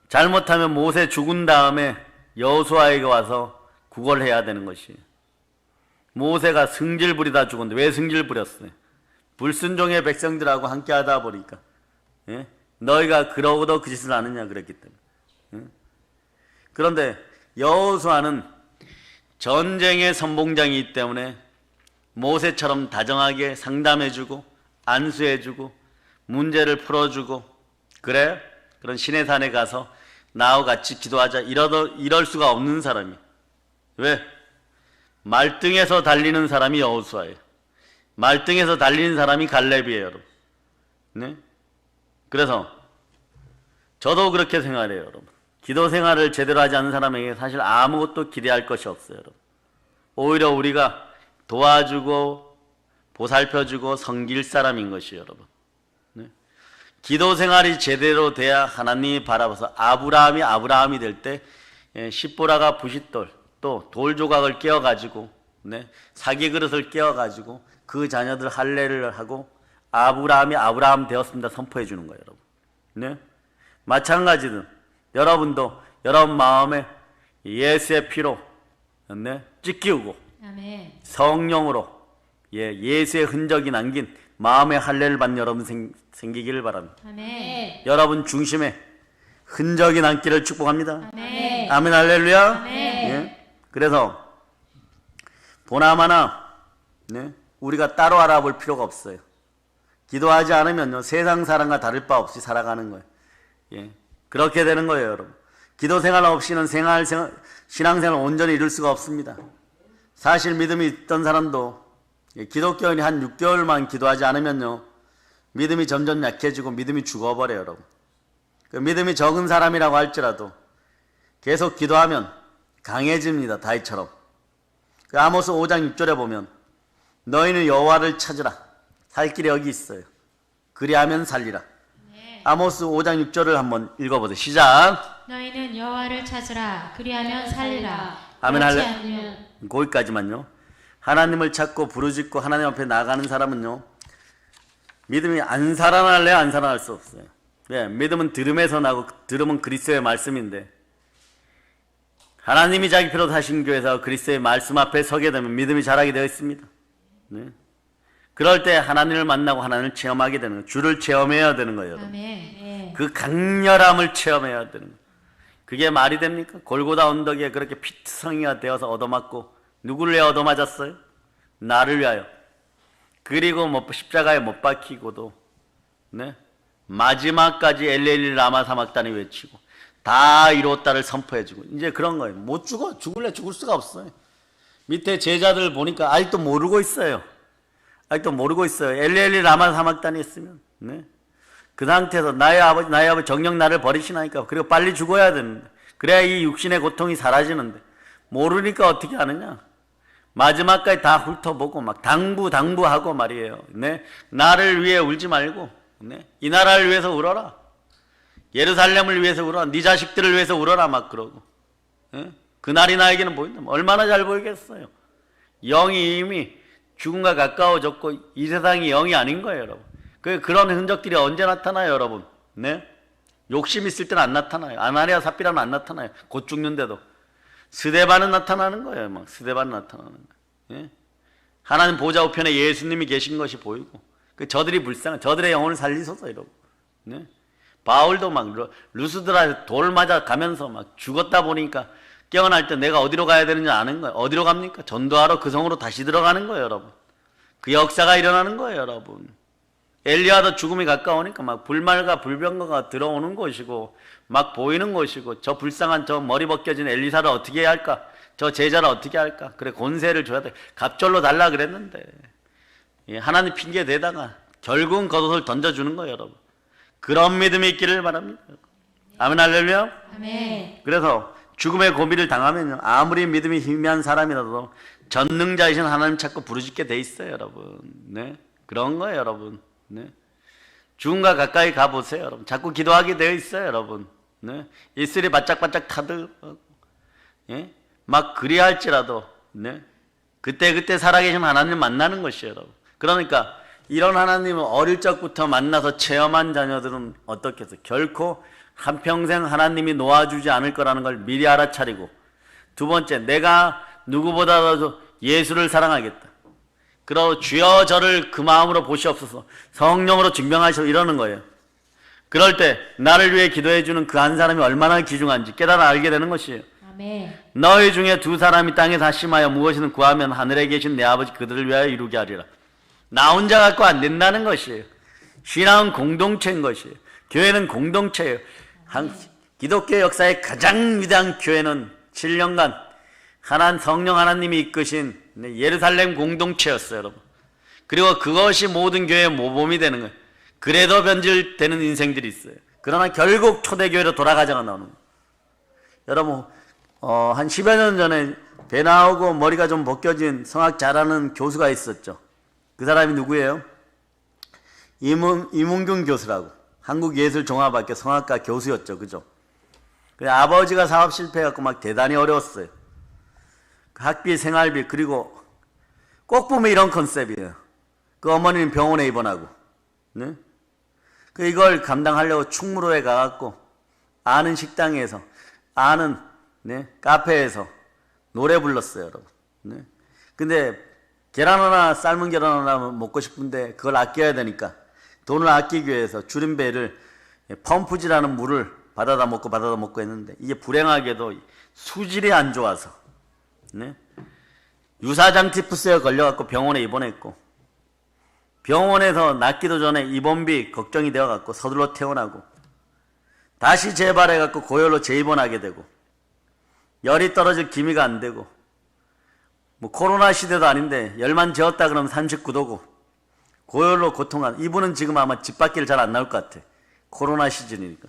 잘못하면 모세 죽은 다음에 여호수아에게 와서 구걸해야 되는 것이에요. 모세가 승질 부리다 죽었는데 왜 승질 부렸어요? 불순종의 백성들하고 함께 하다 보니까. 너희가 그러고도 그 짓을 아느냐 그랬기 때문에. 그런데 여호수아는 전쟁의 선봉장이기 때문에 모세처럼 다정하게 상담해주고 안수해주고 문제를 풀어주고, 그래? 그런 시내산에 가서 나하고 같이 기도하자 이럴 수가 없는 사람이. 왜? 말등에서 달리는 사람이 여호수아예요. 말등에서 달리는 사람이 갈렙이에요, 여러분. 그래서 저도 그렇게 생활해요, 여러분. 기도 생활을 제대로 하지 않는 사람에게 사실 아무것도 기대할 것이 없어요, 여러분. 오히려 우리가 도와주고 보살펴주고 섬길 사람인 것이에요, 여러분. 기도 생활이 제대로 돼야 하나님이 바라봐서 아브라함이 될 때 십보라가 부싯돌, 또 돌 조각을 깨어가지고 사기 그릇을 깨어가지고 그 자녀들 할례를 하고 아브라함이 아브라함 되었습니다 선포해 주는 거예요, 여러분. 마찬가지든 여러분도 여러분 마음에 예수의 피로 찢기우고 성령으로 예수의 흔적이 남긴 마음의 할례를 받는 여러분 생기기를 바랍니다. 아멘. 여러분 중심에 흔적이 남기를 축복합니다. 아멘. 아멘 할렐루야. 아멘. 예? 그래서 보나마나 네? 우리가 따로 알아볼 필요가 없어요. 기도하지 않으면요 세상 사람과 다를 바 없이 살아가는 거예요. 예. 그렇게 되는 거예요, 여러분. 기도 생활 없이는 신앙생활 온전히 이룰 수가 없습니다. 사실 믿음이 있던 사람도 기독교인이 한 6개월만 기도하지 않으면요 믿음이 점점 약해지고 믿음이 죽어버려요, 여러분. 그 믿음이 적은 사람이라고 할지라도 계속 기도하면 강해집니다, 다윗처럼. 그 아모스 5장 6절에 보면 너희는 여호와를 찾으라. 살 길이 여기 있어요. 그리하면 살리라. 아모스 5장 6절을 한번 읽어보세요. 시작. 너희는 여호와를 찾으라. 그리하면 살리라. 아멘 그렇지 할래. 않으면 거기까지만요. 하나님을 찾고 부르짖고 하나님 앞에 나가는 사람은요 믿음이 안 살아날래야 안 살아날 수 없어요. 네, 믿음은 들음에서 나고 들음은 그리스도의 말씀인데 하나님이 자기 피로 사신 교회에서 그리스도의 말씀 앞에 서게 되면 믿음이 자라게 되어 있습니다. 네. 그럴 때 하나님을 만나고 하나님을 체험하게 되는 거예요. 주를 체험해야 되는 거예요, 여러분. 아멘. 예. 그 강렬함을 체험해야 되는 거예요. 그게 말이 됩니까? 골고다 언덕에 그렇게 피투성이가 되어서 얻어맞고 누구를 위해 얻어맞았어요? 나를 위하여. 그리고 십자가에 못 박히고도 네? 마지막까지 엘레일리 라마 사막단이 외치고 다 이루었다를 선포해주고 이제 그런 거예요. 못 죽어. 죽을래 죽을 수가 없어요. 밑에 제자들 보니까 아직도 모르고 있어요. 아직도 모르고 있어요. 엘레일리 라마 사막단이 있으면 네? 그 상태에서 나의 아버지 정녕 나를 버리시나니까 그리고 빨리 죽어야 되는데 그래야 이 육신의 고통이 사라지는데 모르니까 어떻게 하느냐. 마지막까지 다 훑어보고 막 당부하고 말이에요. 네? 나를 위해 울지 말고 네? 이 나라를 위해서 울어라. 예루살렘을 위해서 울어라. 네 자식들을 위해서 울어라 막 그러고. 네? 그날이 나에게는 보인다. 얼마나 잘 보이겠어요. 영이 이미 죽음과 가까워졌고 이 세상이 영이 아닌 거예요, 여러분. 그런 흔적들이 언제 나타나요, 여러분? 네? 욕심 있을 때는 안 나타나요. 아나니아 삽비라는 안 나타나요. 곧 죽는데도. 스데반은 나타나는 거예요. 막 스데반은 나타나는 거예요. 예? 하나님 보좌 우편에 예수님이 계신 것이 보이고 저들이 불쌍한 저들의 영혼을 살리소서 이러고. 네? 바울도 막 루스드라에서 돌 맞아 가면서 막 죽었다 보니까 깨어날 때 내가 어디로 가야 되는지 아는 거예요. 어디로 갑니까? 전도하러 그 성으로 다시 들어가는 거예요, 여러분. 그 역사가 일어나는 거예요, 여러분. 엘리야도 죽음이 가까우니까 막 불말과 불병거가 들어오는 것이고 막 보이는 것이고 저 불쌍한 저 머리 벗겨진 엘리사를 어떻게 해야 할까? 저 제자를 어떻게 할까? 그래 권세를 줘야 돼. 갑절로 달라 그랬는데 하나님 핑계 대다가 결국은 겉옷을 던져주는 거예요, 여러분. 그런 믿음이 있기를 바랍니다. 아멘 할렐루야. 아멘. 그래서 죽음의 고비를 당하면 아무리 믿음이 희미한 사람이라도 전능자이신 하나님 찾고 부르짖게 돼 있어요, 여러분. 네, 그런 거예요, 여러분. 네, 죽음과 가까이 가보세요, 여러분. 자꾸 기도하게 되어 있어요, 여러분. 네, 입술이 바짝바짝 타들어가고, 예, 막 그리할지라도, 네, 그때 살아계신 하나님 만나는 것이에요, 여러분. 그러니까 이런 하나님을 어릴 적부터 만나서 체험한 자녀들은 어떻겠어요? 결코 한평생 하나님이 놓아주지 않을 거라는 걸 미리 알아차리고, 두 번째, 내가 누구보다도 예수를 사랑하겠다. 그러고 주여 저를 그 마음으로 보시옵소서, 성령으로 증명하시오, 이러는 거예요. 그럴 때 나를 위해 기도해주는 그 한 사람이 얼마나 귀중한지 깨달아 알게 되는 것이에요. 아멘. 너희 중에 두 사람이 땅에서 하심하여 무엇이든 구하면 하늘에 계신 내 아버지 그들을 위하여 이루게 하리라. 나 혼자 갖고 안 된다는 것이에요. 신앙은 공동체인 것이에요. 교회는 공동체예요. 기독교 역사의 가장 위대한 교회는 7년간 성령 하나님이 이끄신 예루살렘 공동체였어요, 여러분. 그리고 그것이 모든 교회의 모범이 되는 거예요. 그래도 변질되는 인생들이 있어요. 그러나 결국 초대교회로 돌아가자가 나오는 거예요. 여러분, 한 10여 년 전에 배 나오고 머리가 좀 벗겨진 성악 잘하는 교수가 있었죠. 그 사람이 누구예요? 이문균 교수라고. 한국예술종합학교 성악가 교수였죠. 그죠? 아버지가 사업 실패해갖고 막 대단히 어려웠어요. 학비, 생활비, 그리고 꼭 보면 이런 컨셉이에요. 그 어머니는 병원에 입원하고, 네? 이걸 감당하려고 충무로에 가갖고, 아는 식당에서, 아는, 네? 카페에서 노래 불렀어요, 여러분. 네? 근데 계란 하나, 삶은 계란 하나 먹고 싶은데 그걸 아껴야 되니까 돈을 아끼기 위해서 줄임배를 펌프질하는 물을 받아다 먹고 했는데 이게 불행하게도 수질이 안 좋아서 네? 유사장 티푸스에 걸려갖고 병원에 입원했고 병원에서 낫기도 전에 입원비 걱정이 되어갖고 서둘러 퇴원하고 다시 재발해갖고 고열로 재입원하게 되고 열이 떨어질 기미가 안 되고 뭐 코로나 시대도 아닌데 열만 재웠다 그러면 39도고 고열로 고통한 이분은 지금 아마 집 밖을 잘 안 나올 것 같아. 코로나 시즌이니까.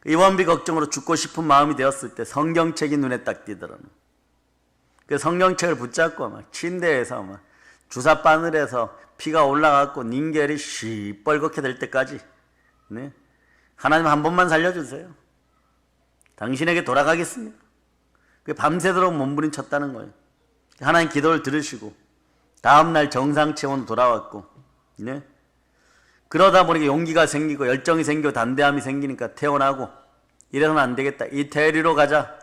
입원비 걱정으로 죽고 싶은 마음이 되었을 때 성경책이 눈에 딱 띄더라고요. 그 성경책을 붙잡고 막 침대에서 막 주사 바늘에서 피가 올라가고 닌겔이 시뻘겋게 될 때까지 네? 하나님 한 번만 살려주세요. 당신에게 돌아가겠습니다. 밤새도록 몸부림쳤다는 거예요. 하나님 기도를 들으시고 다음날 정상 체온으로 돌아왔고 네? 그러다 보니까 용기가 생기고 열정이 생기고 담대함이 생기니까 퇴원하고 이래서는 안 되겠다. 이태리로 가자.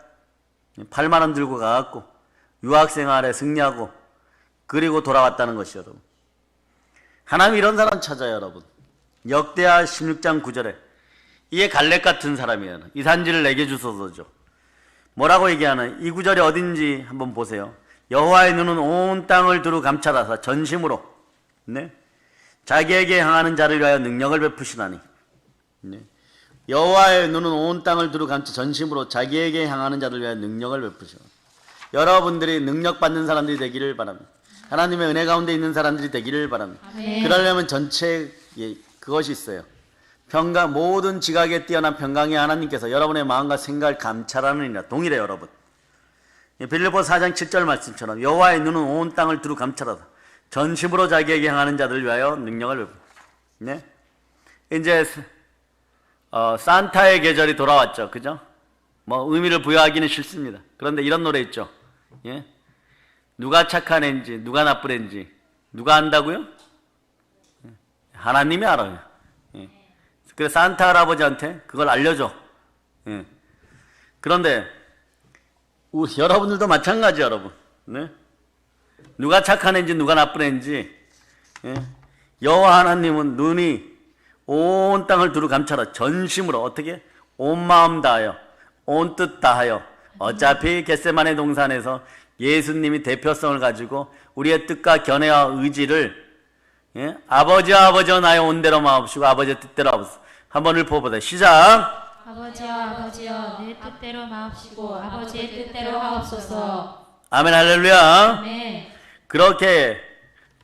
8만 원 들고 가갖고 유학생활에 승리하고 그리고 돌아왔다는 것이요 여러분. 하나님 이런 사람 찾아요 여러분. 역대하 16장 9절에 이게 갈렙 같은 사람이에요. 이 산지를 내게 주소서죠. 뭐라고 얘기하는 이 구절이 어딘지 한번 보세요. 여호와의 눈은 온 땅을 두루 감찰하사 전심으로 네? 자기에게 향하는 자를 위하여 능력을 베푸시나니 네? 여호와의 눈은 온 땅을 두루 감찰 전심으로 자기에게 향하는 자를 위하여 능력을 베푸시나니 여러분들이 능력 받는 사람들이 되기를 바랍니다. 하나님의 은혜 가운데 있는 사람들이 되기를 바랍니다. 아멘. 그러려면 전체 그것이 있어요. 모든 지각에 뛰어난 평강의 하나님께서 여러분의 마음과 생각을 감찰하는 이라 동일해요 여러분. 빌립보서 4장 7절 말씀처럼 여호와의 눈은 온 땅을 두루 감찰하사 전심으로 자기에게 향하는 자들을 위하여 능력을 베푸. 네? 이제 산타의 계절이 돌아왔죠. 그죠? 뭐 의미를 부여하기는 싫습니다. 그런데 이런 노래 있죠. 예? 누가 착한 애인지 누가 나쁜 애인지 누가 안다고요? 하나님이 알아요. 예. 그래서 산타 할아버지한테 그걸 알려줘. 예. 그런데 여러분들도 마찬가지 여러분. 네? 누가 착한 애인지 누가 나쁜 애인지 예? 여호와 하나님은 눈이 온 땅을 두루 감찰하 전심으로 어떻게? 온 마음 다하여 온 뜻 다하여 어차피 겟세마네 동산에서 예수님이 대표성을 가지고 우리의 뜻과 견해와 의지를 예? 아버지와 나의 온대로 마옵시고 아버지의 뜻대로 하옵소서. 한번 읊어보자. 시작. 아버지여 내 뜻대로 마옵시고 아버지의 뜻대로 하옵소서. 아멘 할렐루야. 아멘. 그렇게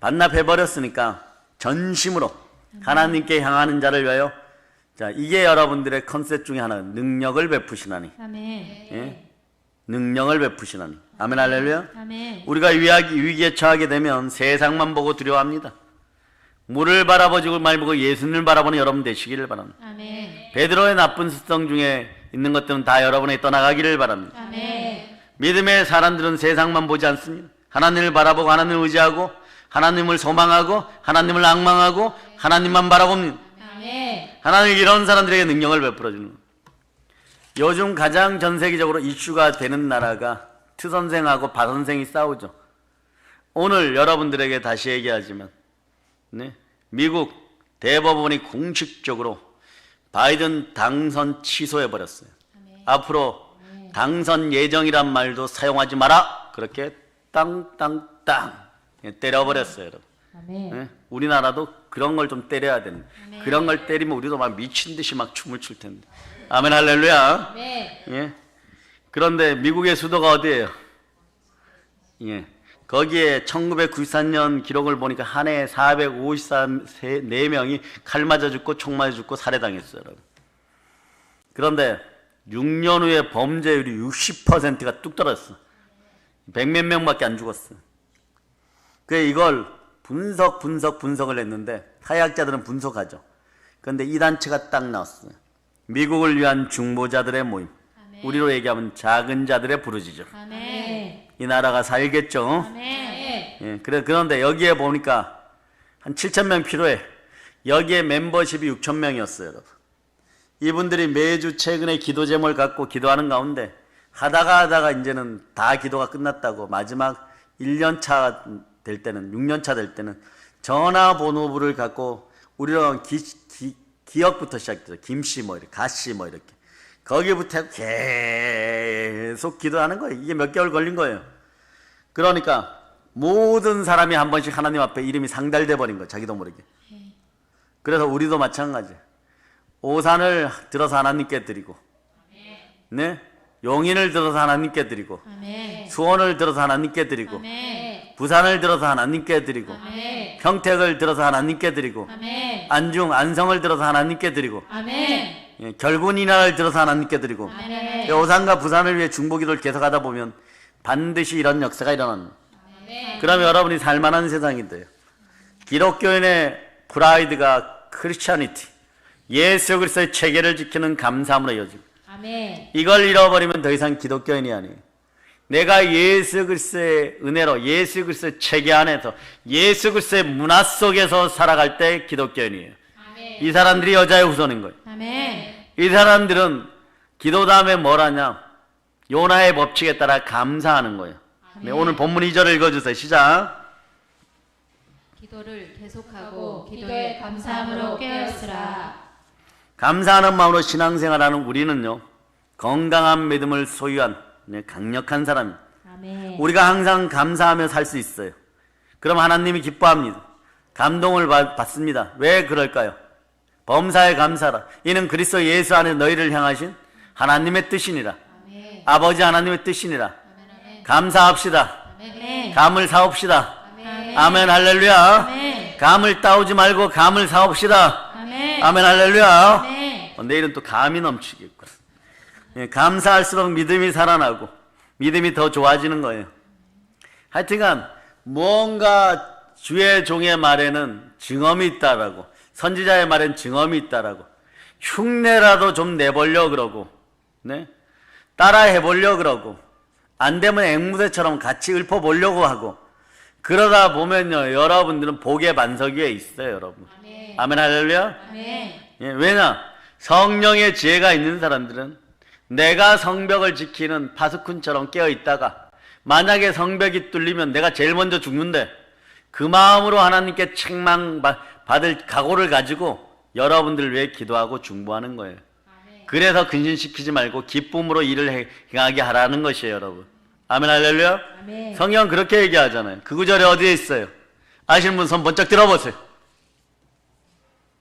반납해버렸으니까 전심으로 하나님께 향하는 자를 위하여 자 이게 여러분들의 컨셉 중에 하나 능력을 베푸시나니 아멘. 예? 능력을 베푸시나니 아멘 할렐루야. 아멘. 우리가 위기에 처하게 되면 세상만 보고 두려워합니다. 물을 바라보고 말보고 예수님을 바라보는 여러분 되시기를 바랍니다. 아멘. 베드로의 나쁜 습성 중에 있는 것들은 다 여러분에게 떠나가기를 바랍니다. 아멘. 믿음의 사람들은 세상만 보지 않습니다. 하나님을 바라보고 하나님을 의지하고 하나님을 소망하고 하나님을 앙망하고 하나님만 바라봅니다. 아멘. 하나님이 이런 사람들에게 능력을 베풀어 주는 거예요. 요즘 가장 전 세계적으로 이슈가 되는 나라가 트 선생하고 바 선생이 싸우죠. 오늘 여러분들에게 다시 얘기하지만 네? 미국 대법원이 공식적으로 바이든 당선 취소해버렸어요. 앞으로 당선 예정이란 말도 사용하지 마라. 그렇게 땅땅땅 때려버렸어요. 여러분. 아멘. 네? 우리나라도 그런 걸 좀 때려야 됩니다. 그런 걸 때리면 우리도 막 미친 듯이 막 춤을 출 텐데. 아멘 할렐루야. 네. 예? 그런데 미국의 수도가 어디예요? 예. 거기에 1994년 기록을 보니까 한 해에 454명이 칼 맞아 죽고 총 맞아 죽고 살해당했어요. 여러분. 그런데 6년 후에 범죄율이 60%가 뚝 떨어졌어. 100몇 명밖에 안 죽었어. 그래 이걸 분석을 했는데 사회학자들은 분석하죠. 그런데 이 단체가 딱 나왔어요. 미국을 위한 중보자들의 모임. 아멘. 우리로 얘기하면 작은 자들의 부르짖음. 아멘. 이 나라가 살겠죠. 아멘. 예, 그런데 여기에 보니까 한 7,000명 필요해. 여기에 멤버십이 6,000명이었어요, 여러분. 이분들이 매주 최근에 기도 제목을 갖고 기도하는 가운데 하다가 이제는 다 기도가 끝났다고 마지막 1년차 될 때는 6년차 될 때는 전화번호부를 갖고 우리랑 기억부터 시작돼서 김씨 뭐 이렇게 가씨 뭐 이렇게 거기부터 계속 기도하는 거예요. 이게 몇 개월 걸린 거예요. 그러니까 모든 사람이 한 번씩 하나님 앞에 이름이 상달돼 버린 거예요. 자기도 모르게. 그래서 우리도 마찬가지. 오산을 들어서 하나님께 드리고, 네, 용인을 들어서 하나님께 드리고, 아멘. 수원을 들어서 하나님께 드리고, 아멘. 부산을 들어서 하나님께 드리고, 아멘. 평택을 들어서 하나님께 드리고, 아멘. 안중, 안성을 들어서 하나님께 드리고, 아멘. 예, 결군 이나라를 들어서 하나님께 드리고, 아멘. 예, 오산과 부산을 위해 중보기도를 계속하다 보면 반드시 이런 역사가 일어납니다. 그러면 여러분이 살만한 세상이 돼요. 기독교인의 프라이드가 크리스찬이티, 예수 그리스도의 체계를 지키는 감사함으로 이어지고, 아멘. 이걸 잃어버리면 더 이상 기독교인이 아니에요. 내가 예수 그리스도의 은혜로 예수 그리스도의 체계 안에서 예수 그리스도의 문화 속에서 살아갈 때 기독교인이에요. 아멘. 이 사람들이 여자의 후손인 거예요. 아멘. 이 사람들은 기도 다음에 뭘 하냐? 요나의 법칙에 따라 감사하는 거예요. 네, 오늘 본문 2절을 읽어주세요. 시작. 기도를 계속하고 기도에 감사함으로 깨어있으라. 감사하는 마음으로 신앙생활하는 우리는요, 건강한 믿음을 소유한 강력한 사람입니다. 아멘. 우리가 항상 감사하며 살 수 있어요. 그럼 하나님이 기뻐합니다. 감동을 받습니다. 왜 그럴까요? 범사에 감사라. 이는 그리스도 예수 안에 너희를 향하신 하나님의 뜻이니라. 아멘. 아버지 하나님의 뜻이니라. 아멘. 감사합시다. 아멘. 감을 사옵시다. 아멘. 아멘 할렐루야. 아멘. 감을 따오지 말고 감을 사옵시다. 아멘. 아멘 할렐루야. 아멘. 내일은 또 감이 넘치겠고, 감사할수록 믿음이 살아나고 믿음이 더 좋아지는 거예요. 하여튼간 뭔가 주의 종의 말에는 증언이 있다라고, 선지자의 말엔 증언이 있다라고, 흉내라도 좀 내보려 그러고, 네, 따라해 보려 그러고, 안 되면 앵무새처럼 같이 읊어보려고 하고, 그러다 보면요, 여러분들은 복의 반석 위에 있어요, 여러분. 아멘. 아멘 할렐루야. 아멘. 예, 왜냐? 성령의 지혜가 있는 사람들은 내가 성벽을 지키는 파수꾼처럼 깨어있다가 만약에 성벽이 뚫리면 내가 제일 먼저 죽는데 그 마음으로 하나님께 책망받을 각오를 가지고 여러분들 위해 기도하고 중보하는 거예요. 그래서 근심시키지 말고 기쁨으로 일을 행하게 하라는 것이에요, 여러분. 아멘 할렐루야. 아멘. 성경 그렇게 얘기하잖아요. 그 구절에 어디에 있어요? 아시는 분 손 번쩍 들어보세요.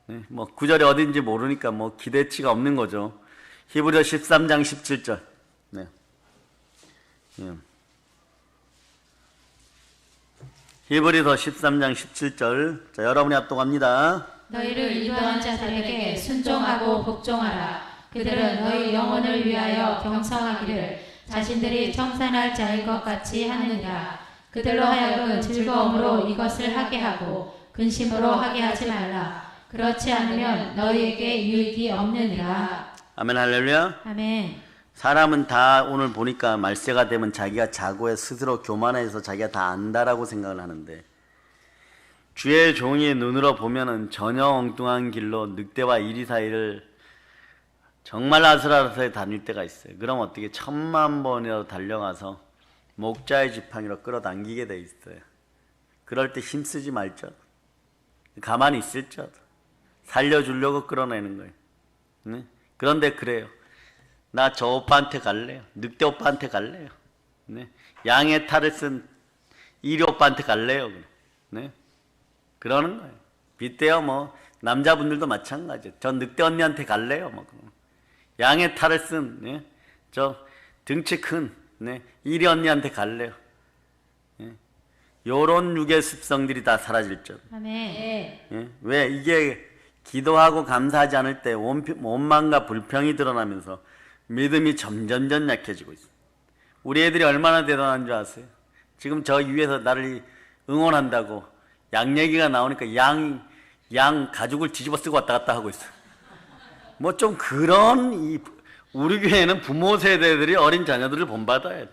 네, 뭐 구절이 어딘지 모르니까 뭐 기대치가 없는 거죠. 히브리서 13장 17절. 네. 예. 히브리서 13장 17절. 자, 여러분이 합독합니다. 너희를 인도한 자들에게 순종하고 복종하라. 그들은 너희 영혼을 위하여 경성하기를 자신들이 청산할 자인 것 같이 하느니라. 그들로 하여금 즐거움으로 이것을 하게 하고 근심으로 하게 하지 말라. 그렇지 않으면 너희에게 유익이 없느니라. 아멘 할렐루야. 아멘. 사람은 다 오늘 보니까 말세가 되면 자기가 자고에 스스로 교만해서 자기가 다 안다라고 생각을 하는데, 주의 종의 눈으로 보면은 전혀 엉뚱한 길로 늑대와 이리 사이를 정말 아슬아슬하게 다닐 때가 있어요. 그럼 어떻게 10,000번이라도 달려가서 목자의 지팡이로 끌어당기게 돼 있어요. 그럴 때 힘쓰지 말죠. 가만히 있을 줄 살려주려고 끌어내는 거예요. 네? 그런데 그래요. 나 저 오빠한테 갈래요. 늑대 오빠한테 갈래요. 네? 양의 탈을 쓴 이리 오빠한테 갈래요. 네? 그러는 거예요. 빗대요. 뭐 남자분들도 마찬가지예요. 저 늑대 언니한테 갈래요. 뭐 양의 탈을 쓴 네? 저 등치 큰 네? 이리 언니한테 갈래요. 네? 요런 육의 습성들이 다 사라질 줄. 아멘. 예? 왜? 이게 기도하고 감사하지 않을 때 원망과 불평이 드러나면서 믿음이 점점점 약해지고 있어요. 우리 애들이 얼마나 대단한 줄 아세요? 지금 저 위에서 나를 응원한다고 양 얘기가 나오니까 양 가죽을 뒤집어 쓰고 왔다 갔다 하고 있어요. 뭐 좀 그런 우리 교회는 부모 세대들이 어린 자녀들을 본받아야 돼.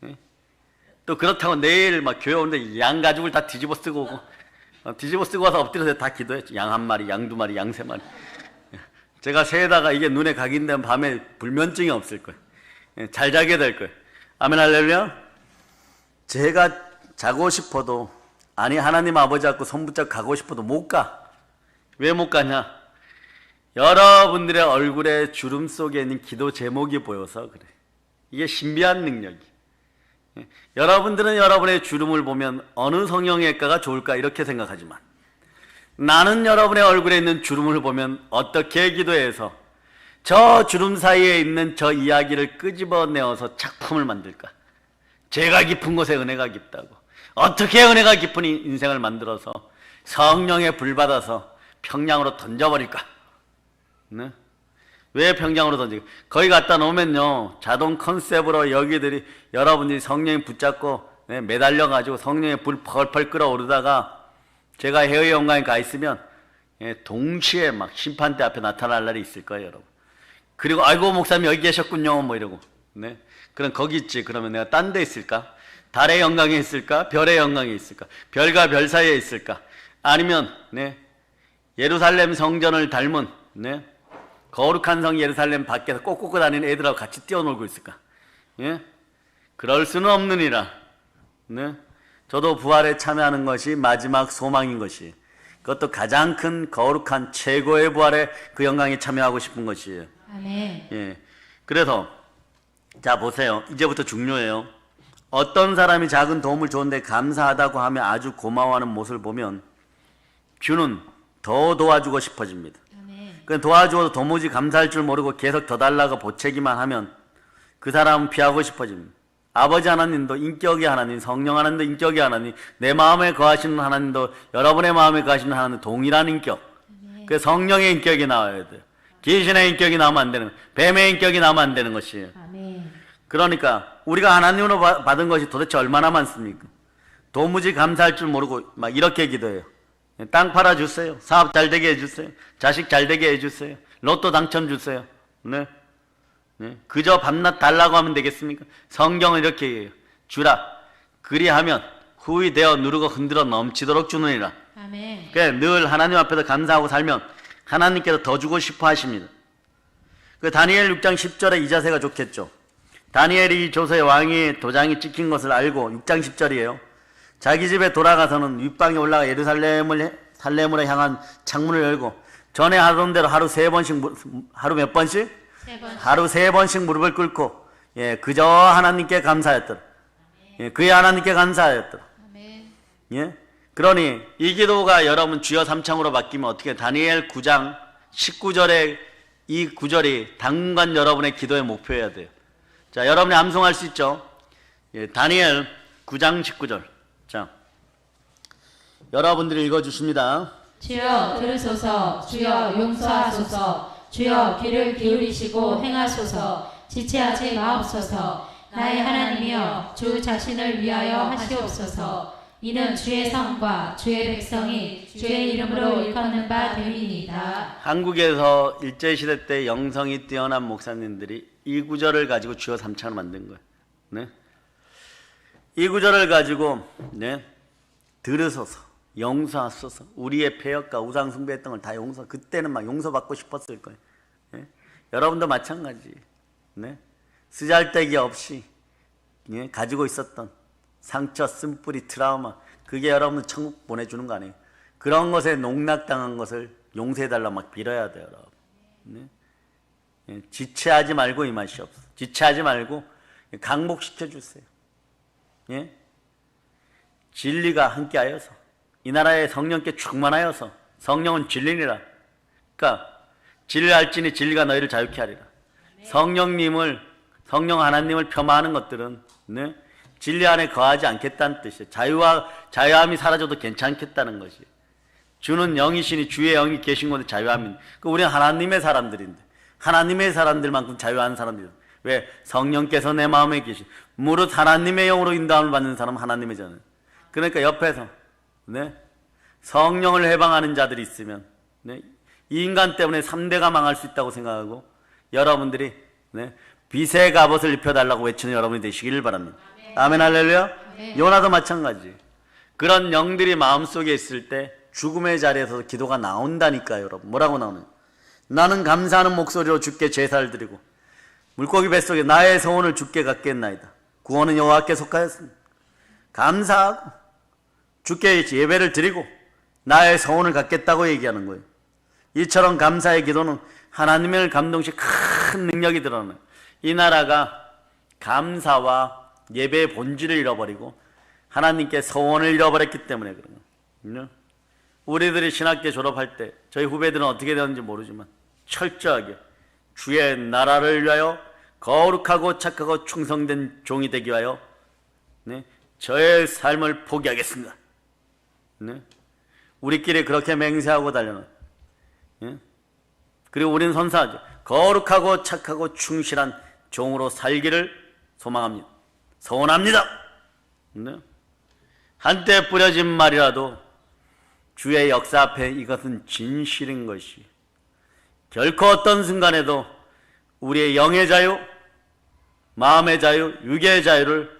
예? 또 그렇다고 내일 막 교회 오는데 양 가죽을 다 뒤집어 쓰고 오고 뒤집어 쓰고 와서 엎드려서 다 기도했죠. 양 1마리, 양 2마리, 양 3마리. 제가 새에다가 이게 눈에 각인되면 밤에 불면증이 없을 거예요. 잘 자게 될 거예요. 아멘 할렐루야. 제가 자고 싶어도 아니 하나님 아버지 잡고 손 붙잡고 가고 싶어도 못 가. 왜 못 가냐? 여러분들의 얼굴에 주름 속에 있는 기도 제목이 보여서 그래. 이게 신비한 능력이. 여러분들은 여러분의 주름을 보면 어느 성형외과가 좋을까 이렇게 생각하지만, 나는 여러분의 얼굴에 있는 주름을 보면 어떻게 기도해서 저 주름 사이에 있는 저 이야기를 끄집어내어서 작품을 만들까? 죄가 깊은 곳에 은혜가 깊다고. 어떻게 은혜가 깊은 인생을 만들어서 성령의 불 받아서 평양으로 던져버릴까? 네? 왜 평양으로 던지고? 거기 갖다 놓으면요, 자동 컨셉으로 여기들이 여러분들이 성령이 붙잡고 매달려가지고 성령의 불 펄펄 끓어오르다가 제가 해외 영광에 가 있으면 동시에 막 심판대 앞에 나타날 날이 있을 거예요, 여러분. 그리고 아이고 목사님 여기 계셨군요, 뭐 이러고. 네? 그럼 거기 있지. 그러면 내가 딴 데 있을까? 달의 영광에 있을까? 별의 영광에 있을까? 별과 별 사이에 있을까? 아니면 예루살렘 성전을 닮은 거룩한 성 예루살렘 밖에서 꼬꼬꼬 다니는 애들하고 같이 뛰어놀고 있을까? 예? 그럴 수는 없느니라. 저도 부활에 참여하는 것이 마지막 소망인 것이, 그것도 가장 큰 거룩한 최고의 부활에 그 영광에 참여하고 싶은 것이에요. 아멘. 예. 그래서 자 보세요. 이제부터 중요해요. 어떤 사람이 작은 도움을 줬는데 감사하다고 하며 아주 고마워하는 모습을 보면 주는 더 도와주고 싶어집니다. 그 도와주어도 도무지 감사할 줄 모르고 계속 더 달라고 보채기만 하면 그 사람은 피하고 싶어집니다. 아버지 하나님도 인격의 하나님, 성령 하나님도 인격의 하나님, 내 마음에 거하시는 하나님도 여러분의 마음에 거하시는 하나님 동일한 인격. 그 성령의 인격이 나와야 돼요. 귀신의 인격이 나오면 안 되는, 뱀의 인격이 나오면 안 되는 것이에요. 아멘. 그러니까 우리가 하나님으로 받은 것이 도대체 얼마나 많습니까? 도무지 감사할 줄 모르고 막 이렇게 기도해요. 땅 팔아주세요. 사업 잘 되게 해주세요. 자식 잘 되게 해주세요. 로또 당첨 주세요. 그저 밤낮 달라고 하면 되겠습니까? 성경은 이렇게 얘기해요. 주라. 그리하면 후히 되어 누르고 흔들어 넘치도록 주느니라. 아멘. 그러니까 늘 하나님 앞에서 감사하고 살면 하나님께서 더 주고 싶어 하십니다. 그 다니엘 6장 10절에 이 자세가 좋겠죠. 다니엘이 조서의 왕의 도장이 찍힌 것을 알고 6장 10절이에요. 자기 집에 돌아가서는 윗방에 올라가 살렘으로 향한 창문을 열고 전에 하던 대로 하루 몇 번씩? 하루 3번씩 무릎을 꿇고 그저 하나님께 감사했더라. 그의 하나님께 감사하였더라. 그러니 이 기도가 여러분 주여 삼창으로 바뀌면 어떻게, 다니엘 9장 19절에 이 구절이 당분간 여러분의 기도의 목표여야 돼요. 자, 여러분이 암송할 수 있죠? 다니엘 9장 19절. 자, 여러분들이 읽어주십니다. 주여 들으소서, 주여 용서하소서, 주여 귀를 기울이시고 행하소서, 지체하지 마옵소서. 나의 하나님이여 주 자신을 위하여 하시옵소서. 이는 주의 성과 주의 백성이 주의 이름으로 일컫는 바 됨이니이다. 한국에서 일제시대 때 영성이 뛰어난 목사님들이 이 구절을 가지고 주여 삼창을 만든 거예요. 이 구절을 가지고 들으소서, 용서하소서, 우리의 폐역과 우상 숭배했던 걸 다 용서, 그때는 막 용서받고 싶었을 거예요. 여러분도 마찬가지. 쓰잘데기 없이 가지고 있었던 상처, 쓴뿌리, 트라우마, 그게 여러분 천국 보내주는 거 아니에요. 그런 것에 농락당한 것을 용서해달라 막 빌어야 돼요, 여러분. 지체하지 말고 임하시옵소서. 지체하지 말고 강복시켜 주세요. 진리가 함께하여서, 이 나라의 성령께 충만하여서, 성령은 진리니라. 그러니까 진리할지니 진리가 너희를 자유케 하리라. 성령 하나님을 폄하하는 것들은 진리 안에 거하지 않겠다는 뜻이에요. 자유함이 사라져도 괜찮겠다는 것이에요. 주는 영이시니 주의 영이 계신 곳에 자유함이. 우리는 하나님의 사람들인데 하나님의 사람들만큼 자유한 사람들이에요. 왜? 성령께서 내 마음에 계신, 무릇 하나님의 영으로 인도함을 받는 사람은 하나님이잖아요. 그러니까 옆에서 성령을 해방하는 자들이 있으면 이 인간 때문에 3대가 망할 수 있다고 생각하고 여러분들이 빛의 갑옷을 입혀달라고 외치는 여러분이 되시기를 바랍니다. 아멘, 할렐루야. 요나도 마찬가지. 그런 영들이 마음속에 있을 때 죽음의 자리에서 기도가 나온다니까요, 여러분. 뭐라고 나오는? 나는 감사하는 목소리로 주께 제사를 드리고 물고기 뱃속에 나의 소원을 주께 갖겠나이다. 구원은 여호와께 속하였습니다. 감사하고 주께 예배를 드리고 나의 소원을 갖겠다고 얘기하는 거예요. 이처럼 감사의 기도는 하나님을 감동시 큰 능력이 드러나요. 이 나라가 감사와 예배의 본질을 잃어버리고 하나님께 소원을 잃어버렸기 때문에 그런 거예요. 우리들이 신학교 졸업할 때 저희 후배들은 어떻게 되었는지 모르지만 철저하게 주의 나라를 위하여 거룩하고 착하고 충성된 종이 되기 위하여 저의 삶을 포기하겠습니다. 우리끼리 그렇게 맹세하고 달려는. 그리고 우리는 선사하죠. 거룩하고 착하고 충실한 종으로 살기를 소망합니다. 소원합니다. 한때 뿌려진 말이라도 주의 역사 앞에 이것은 진실인 것이 결코 어떤 순간에도 우리의 영의 자유, 마음의 자유, 육의 자유를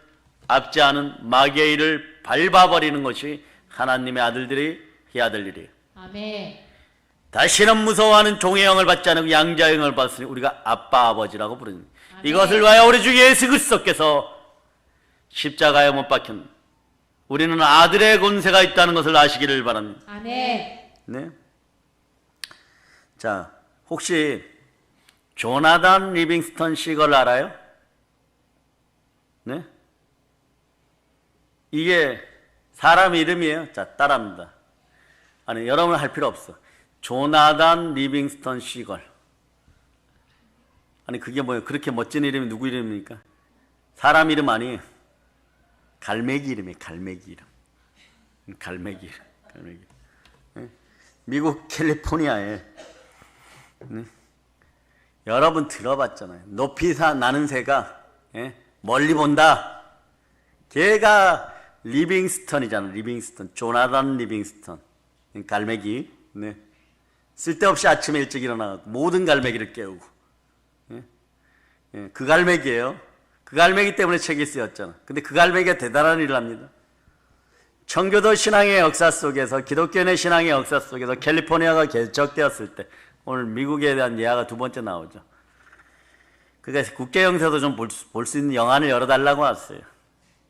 앞지 않은 마귀의 일을 밟아버리는 것이 하나님의 아들들이 해야 될 일이에요. 아멘. 다시는 무서워하는 종의 영을 받지 않고 양자의 영을 받으니 우리가 아빠 아버지라고 부르는 이것을 위하여 우리 주 예수 그리스도께서 십자가에 못 박혔는 우리는 아들의 권세가 있다는 것을 아시기를 바랍니다. 아멘. 네. 자, 혹시 조나단 리빙스턴 시걸 알아요? 네? 이게 사람 이름이에요. 자, 따라합니다. 아니, 여러분 할 필요 없어. 조나단 리빙스턴 시걸. 아니, 그게 뭐예요? 그렇게 멋진 이름이 누구 이름입니까? 사람 이름 아니에요. 갈매기 이름이에요. 갈매기 이름. 갈매기 이름. 갈매기. 네? 미국 캘리포니아에 여러분 들어봤잖아요. 높이 나는 새가 멀리 본다. 걔가 리빙스턴이잖아. 리빙스턴. 조나단 리빙스턴. 갈매기. 네. 쓸데없이 아침에 일찍 일어나고 모든 갈매기를 깨우고. 그 갈매기예요. 그 갈매기 때문에 책이 쓰였잖아. 근데 그 갈매기가 대단한 일을 합니다. 청교도 신앙의 역사 속에서, 기독교인의 신앙의 역사 속에서 캘리포니아가 개척되었을 때 오늘 미국에 대한 예화가 두 번째 나오죠. 그러니까 국제영세도 좀 볼 수 있는 영안을 열어달라고 왔어요.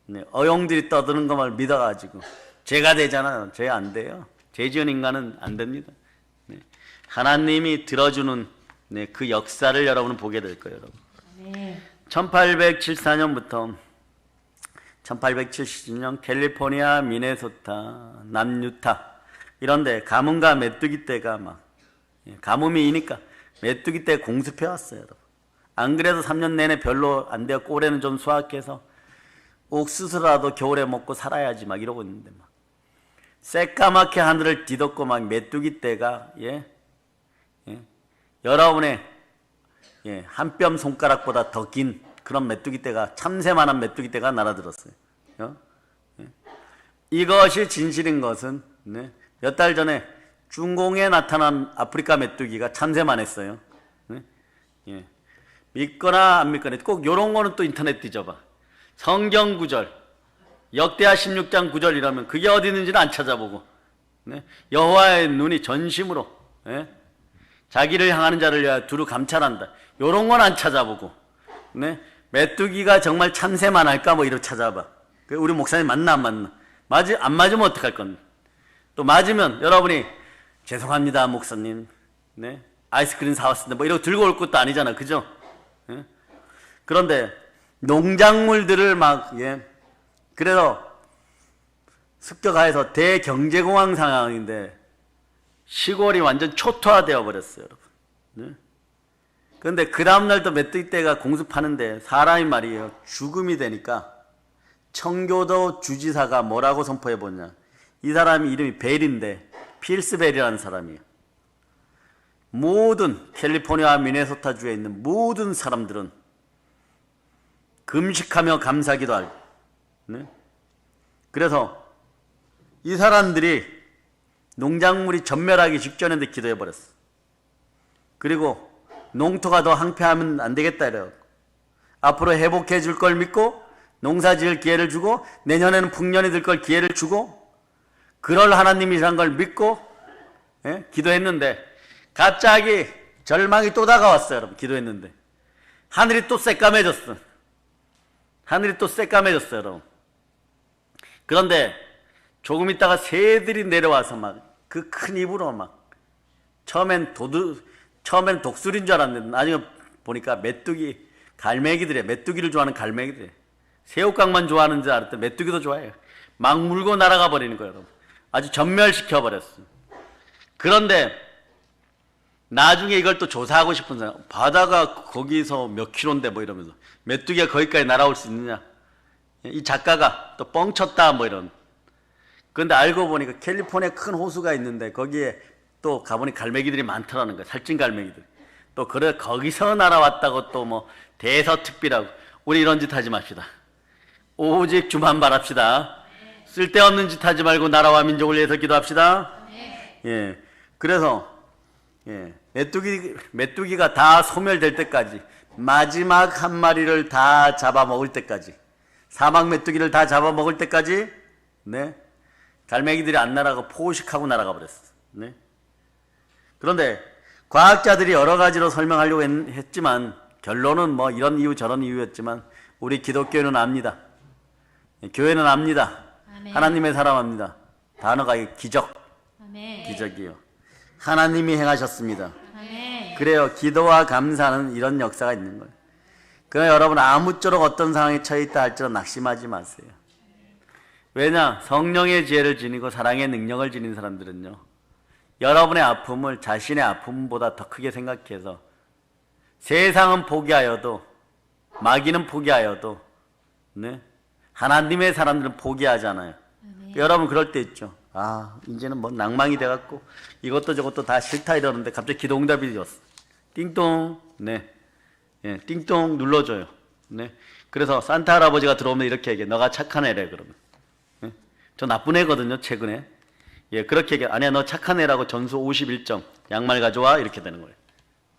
네, 어용들이 떠드는 것만 믿어가지고 죄가 되잖아요. 죄 안 돼요. 죄 지은 인간은 안 됩니다. 네, 하나님이 들어주는 그 역사를 여러분은 보게 될 거예요. 여러분. 네. 1874년부터 1870년 캘리포니아, 미네소타, 남유타 이런데 가뭄과 메뚜기 떼가 막 가뭄이니까 메뚜기 떼 공습해 왔어요. 여러분. 안 그래도 3년 내내 별로 안 되었고 올해는 좀 수확해서 옥수수라도 겨울에 먹고 살아야지 막 이러고 있는데 막 새까맣게 하늘을 뒤덮고 막 메뚜기 떼가 여러분의 한 뼘 손가락보다 더 긴 그런 메뚜기 떼가 참새만한 메뚜기 떼가 날아들었어요. 이것이 진실인 것은 몇 달 전에 중공에 나타난 아프리카 메뚜기가 참새만 했어요. 믿거나 안 믿거나 꼭 이런 거는 또 인터넷 뒤져봐. 성경 구절, 역대하 16장 9절 이라면 그게 어디 있는지는 안 찾아보고 여호와의 눈이 전심으로 자기를 향하는 자를 위하여 두루 감찰한다. 이런 건 안 찾아보고 메뚜기가 정말 참새만 할까 뭐 이렇게 찾아봐. 우리 목사님 맞나 안 맞나? 안 맞으면 어떡할 건데? 또 맞으면 여러분이 죄송합니다 목사님 아이스크림 사왔습니다 뭐 이러고 들고 올 것도 아니잖아. 그죠? 그런데 농작물들을 그래서 습격하여서 대경제공황 상황인데 시골이 완전 초토화되어 버렸어요. 여러분. 그런데 그 다음날 또 메뚜기 떼가 공습하는데 사람이 말이에요. 죽음이 되니까 청교도 주지사가 뭐라고 선포해 보냐. 이 사람이 이름이 벨인데 필스벨이라는 사람이에요. 모든 캘리포니아 미네소타주에 있는 모든 사람들은 금식하며 감사기도 하고 그래서 이 사람들이 농작물이 전멸하기 직전인데 기도해 버렸어. 그리고 농토가 더 항폐하면 안 되겠다 이래요. 앞으로 회복해 줄 걸 믿고 농사 지을 기회를 주고 내년에는 풍년이 들 걸 기회를 주고 그럴 하나님이란 걸 믿고 기도했는데 갑자기 절망이 또 다가왔어요. 여러분. 기도했는데 하늘이 또 새까매졌어. 하늘이 또 새까매졌어요. 여러분. 그런데 조금 있다가 새들이 내려와서 막 그 큰 입으로 막 처음엔 독수리인 줄 알았는데 나중에 보니까 메뚜기, 갈매기들이에요. 메뚜기를 좋아하는 갈매기들이에요. 새우깡만 좋아하는 줄 알았더니 메뚜기도 좋아해요. 막 물고 날아가 버리는 거예요. 여러분. 아주 전멸시켜 버렸어요. 그런데 나중에 이걸 또 조사하고 싶은 사람, 바다가 거기서 몇 킬로인데 뭐 이러면서 메뚜기가 거기까지 날아올 수 있느냐, 이 작가가 또 뻥쳤다 뭐 이런. 그런데 알고 보니까 캘리포니아 큰 호수가 있는데 거기에 또 가보니 갈매기들이 많더라는 거예요. 살찐 갈매기들. 또 그래 거기서 날아왔다고 또 뭐 대서특비라고. 우리 이런 짓 하지 맙시다. 오직 주만 바랍시다. 쓸데없는 짓 하지 말고 나라와 민족을 위해서 기도합시다. 예. 그래서 메뚜기가 다 소멸될 때까지, 마지막 한 마리를 다 잡아먹을 때까지, 사막 메뚜기를 다 잡아먹을 때까지, 네, 갈매기들이 안 날아가고 포식하고 날아가 버렸어. 네. 그런데 과학자들이 여러 가지로 설명하려고 했지만 결론은 뭐 이런 이유 저런 이유였지만 우리 기독교는 압니다. 교회는 압니다. 아멘. 하나님의 사람합니다. 단어가 기적, 아멘. 기적이요. 하나님이 행하셨습니다. 아멘. 그래요. 기도와 감사는 이런 역사가 있는 거예요. 그러나 여러분 아무쪼록 어떤 상황에 처해 있다 할지라도 낙심하지 마세요. 왜냐? 성령의 지혜를 지니고 사랑의 능력을 지닌 사람들은요, 여러분의 아픔을 자신의 아픔보다 더 크게 생각해서 세상은 포기하여도, 마귀는 포기하여도, 네, 하나님의 사람들은 포기하잖아요. 여러분 그럴 때 있죠. 아, 이제는 뭐 낭망이 돼갖고 이것도 저것도 다 싫다 이러는데 갑자기 기도응답이 왔어. 띵동. 네, 예, 띵동 눌러줘요. 네. 그래서 산타 할아버지가 들어오면 이렇게 얘기해. 너가 착한 애래 그러면. 예? 저 나쁜 애거든요 최근에. 예, 그렇게 얘기해. 아니야 너 착한 애라고 전수 51점. 양말 가져와 이렇게 되는 거예요.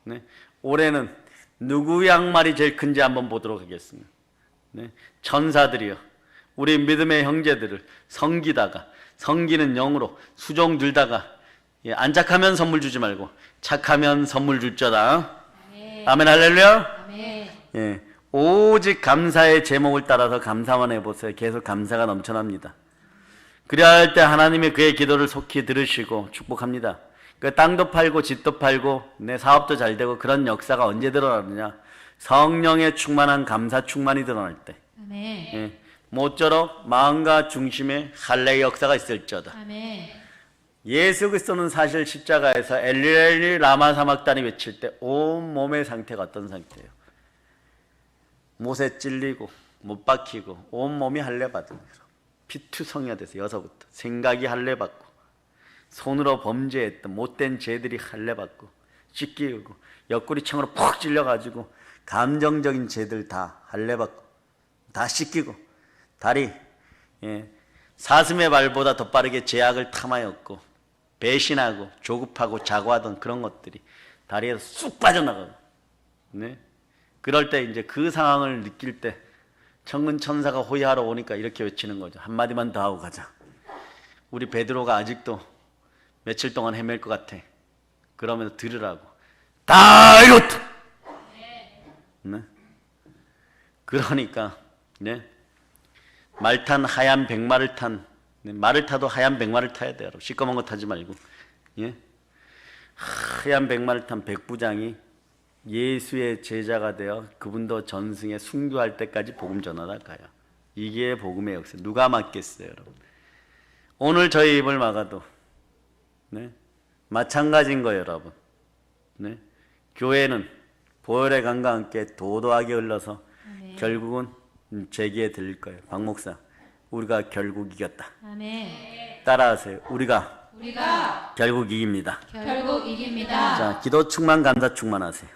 네. 올해는 누구 양말이 제일 큰지 한번 보도록 하겠습니다. 네. 천사들이요, 우리 믿음의 형제들을 섬기다가, 섬기는 영으로 수종 들다가, 예, 안 착하면 선물 주지 말고 착하면 선물 줄 자다. 아멘. 아멘 할렐루야. 아멘. 예, 오직 감사의 제목을 따라서 감사만 해보세요. 계속 감사가 넘쳐납니다. 그래야 할 때 하나님이 그의 기도를 속히 들으시고 축복합니다. 그 땅도 팔고 집도 팔고 내 사업도 잘 되고 그런 역사가 언제 드러나느냐? 성령의 충만한 감사 충만이 드러날 때. 아멘. 예, 모쪼록 마음과 중심에 할례의 역사가 있을지어다. 아멘. 예수 그리스도는 사실 십자가에서 엘리 라마 사막단이 외칠 때 온 몸의 상태가 어떤 상태예요? 못에 찔리고 못 박히고 온 몸이 할례 받은 거예요. 피투성이가 돼서 여서부터 생각이 할례 받고, 손으로 범죄했던 못된 죄들이 할례 받고, 찢기고 옆구리창으로 푹 찔려가지고 감정적인 죄들 다 할례 받고, 다 씻기고, 다리, 예, 사슴의 발보다 더 빠르게 죄악을 탐하였고 배신하고 조급하고 자고하던 그런 것들이 다리에서 쑥 빠져나가고, 네? 그럴 때 이제 그 상황을 느낄 때 천군 천사가 호위하러 오니까 이렇게 외치는 거죠. 한마디만 더 하고 가자. 우리 베드로가 아직도 며칠 동안 헤맬 것 같아. 그러면서 들으라고. 다 이렇다. 네? 그러니까 네? 말 탄 하얀 백마를 탄, 네? 말을 타도 하얀 백마를 타야 돼요. 시꺼먼 거 타지 말고. 예? 하얀 백마를 탄 백부장이 예수의 제자가 되어 그분도 전승에 순교할 때까지 복음 전하다 가요. 이게 복음의 역사. 누가 막겠어요, 여러분? 오늘 저희 입을 막아도, 네? 마찬가지인 거예요, 여러분. 네? 교회는 보혈의 강과 함께 도도하게 흘러서 결국은 제기에 들릴 거예요. 박 목사, 우리가 결국 이겼다. 아멘. 따라하세요. 우리가 결국 이깁니다. 결국 이깁니다. 자, 기도 충만, 감사 충만하세요.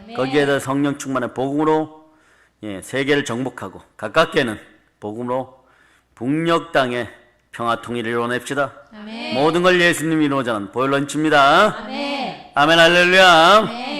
아멘. 거기에다 성령 충만한 복음으로, 예, 세계를 정복하고 가깝게는 복음으로 북녘 땅에 평화 통일을 이뤄냅시다. 아멘. 모든 걸 예수님이 이루어자는 보혈 런치입니다. 아멘. 아멘 할렐루야. 아멘.